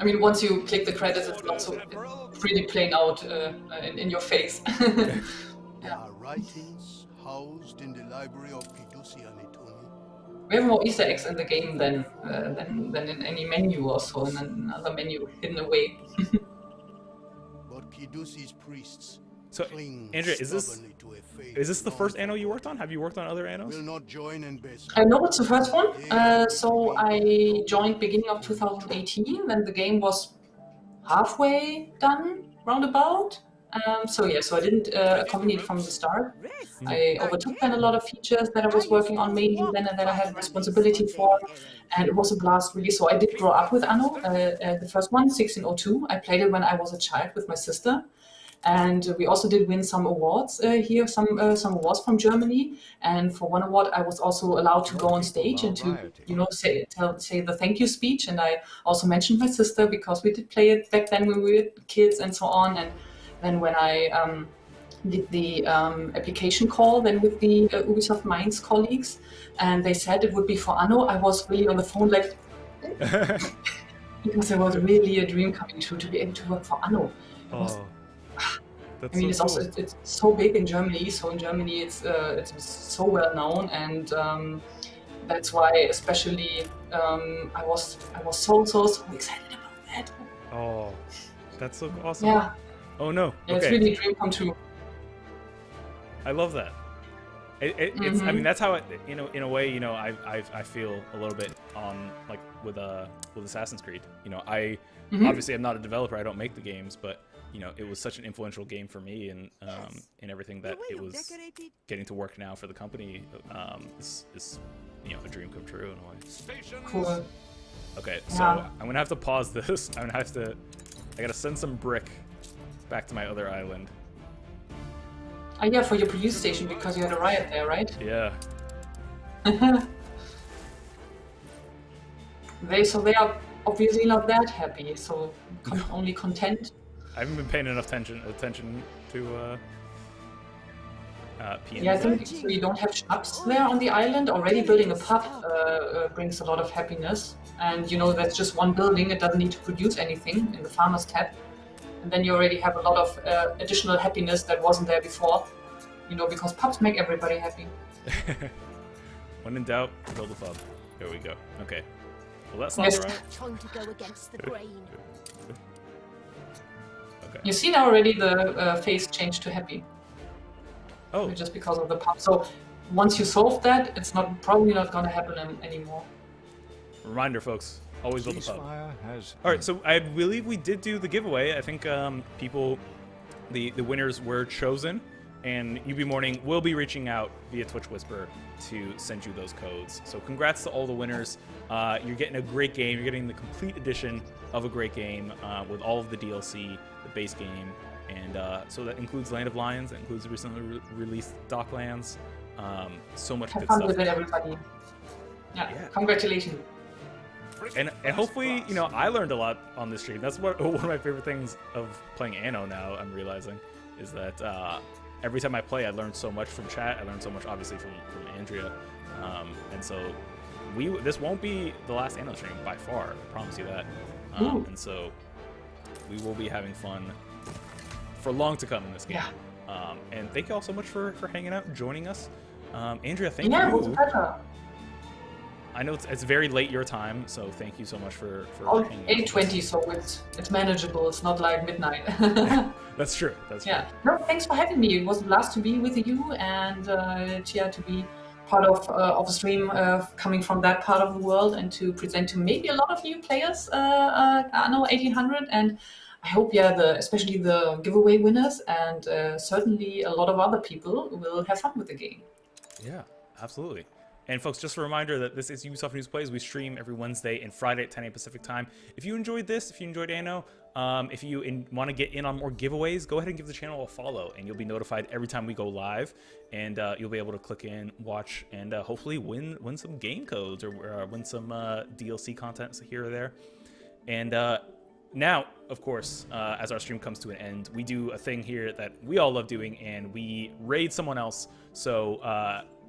I mean, once you click the credits, it's not so it's really plain out in your face. There are writings housed in the library of Kidusi and Itoni. We have more Easter eggs in the game than in any menu or so, in another menu hidden away. But Kidusi's priests So, cling Andrea, is stubbornly to a faith this the first long Anno you worked on? Have you worked on other Annos? will not join Enbesa. I know it's the first one. So I joined beginning of 2018, when the game was halfway done, roundabout. So yeah, so I didn't accompany it from the start. I overtook then a lot of features that I was working on mainly then and that I had responsibility for, and it was a blast really. So I did grow up with Anno, the first one, 1602. I played it when I was a child with my sister, and we also did win some awards here, some awards from Germany. And for one award, I was also allowed to go on stage and to say the thank you speech. And I also mentioned my sister because we did play it back then when we were kids and so on. And then when I did the application call then with the Ubisoft Mainz colleagues, and they said it would be for Anno, I was really on the phone like, because it was really a dream coming true to be able to work for Anno. That's I mean, so it's cool. also it's so big in Germany. So in Germany, it's so well known, and that's why especially I was so excited about that. Oh, that's so awesome. Yeah. Oh no. Yeah, Okay. it's really a dream come true. I love that. It's. I mean, that's how it. In a way, I feel a little bit on like with Assassin's Creed. I obviously I'm not a developer. I don't make the games, but it was such an influential game for me, and in everything that it was getting to work now for the company is a dream come true in a way. Cool. Okay, so I'm gonna have to pause this. I gotta send some brick back to my other island. Yeah, for your police station because you had a riot there, right? Yeah. They are obviously not that happy, so only content. I haven't been paying enough attention to PNs. Yeah, I think so you don't have shops there on the island. Already building a pub brings a lot of happiness, and that's just one building. It doesn't need to produce anything in the farmer's tab, and then you already have a lot of additional happiness that wasn't there before. Because pubs make everybody happy. When in doubt, build a pub. There we go. Okay. Well, that's not right. Trying to go against the grain. Okay. You see now already the face change to happy. Oh. Just because of the pub. So once you solve that, it's probably not going to happen anymore. Reminder, folks. Always build a pub. All right. So I believe we did do the giveaway. I think the winners were chosen. And UB Morning will be reaching out via Twitch Whisper to send you those codes. So congrats to all the winners. You're getting a great game. You're getting the complete edition of a great game with all of the DLC, the base game. And so that includes Land of Lions. That includes the recently released Docklands. So much Have good fun stuff. with it, everybody. Yeah. Congratulations. And hopefully, I learned a lot on this stream. That's one of my favorite things of playing Anno now, I'm realizing, is that every time I play, I learn so much from chat. I learn so much, obviously, from Andrea. And so this won't be the last Anno stream by far. I promise you that. And so we will be having fun for long to come in this game. Yeah. And thank you all so much for hanging out and joining us. Andrea, thank Yeah, it was you. a pleasure. I know it's very late your time, so thank you so much for hanging out. 8:20, so it's manageable. It's not like midnight. That's true. That's true. Yeah. No, thanks for having me. It was a blast to be with you and to be part of a stream coming from that part of the world and to present to maybe a lot of new players Anno 1800. And I hope, especially the giveaway winners and certainly a lot of other people will have fun with the game. Yeah, absolutely. And folks, just a reminder that this is Ubisoft News Plays. We stream every Wednesday and Friday at 10 a.m. Pacific time. If you enjoyed this, if you enjoyed Anno, if you want to get in on more giveaways, go ahead and give the channel a follow, and you'll be notified every time we go live. And you'll be able to click in, watch, and hopefully win some game codes or win some DLC content here or there. And now, of course, as our stream comes to an end, we do a thing here that we all love doing, and we raid someone else. So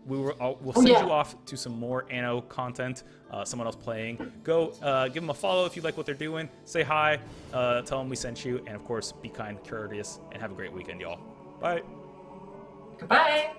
we'll send you off to some more Anno content, someone else playing. Go give them a follow if you like what they're doing. Say hi, tell them we sent you, and of course, be kind, courteous, and have a great weekend, y'all. Bye. Goodbye.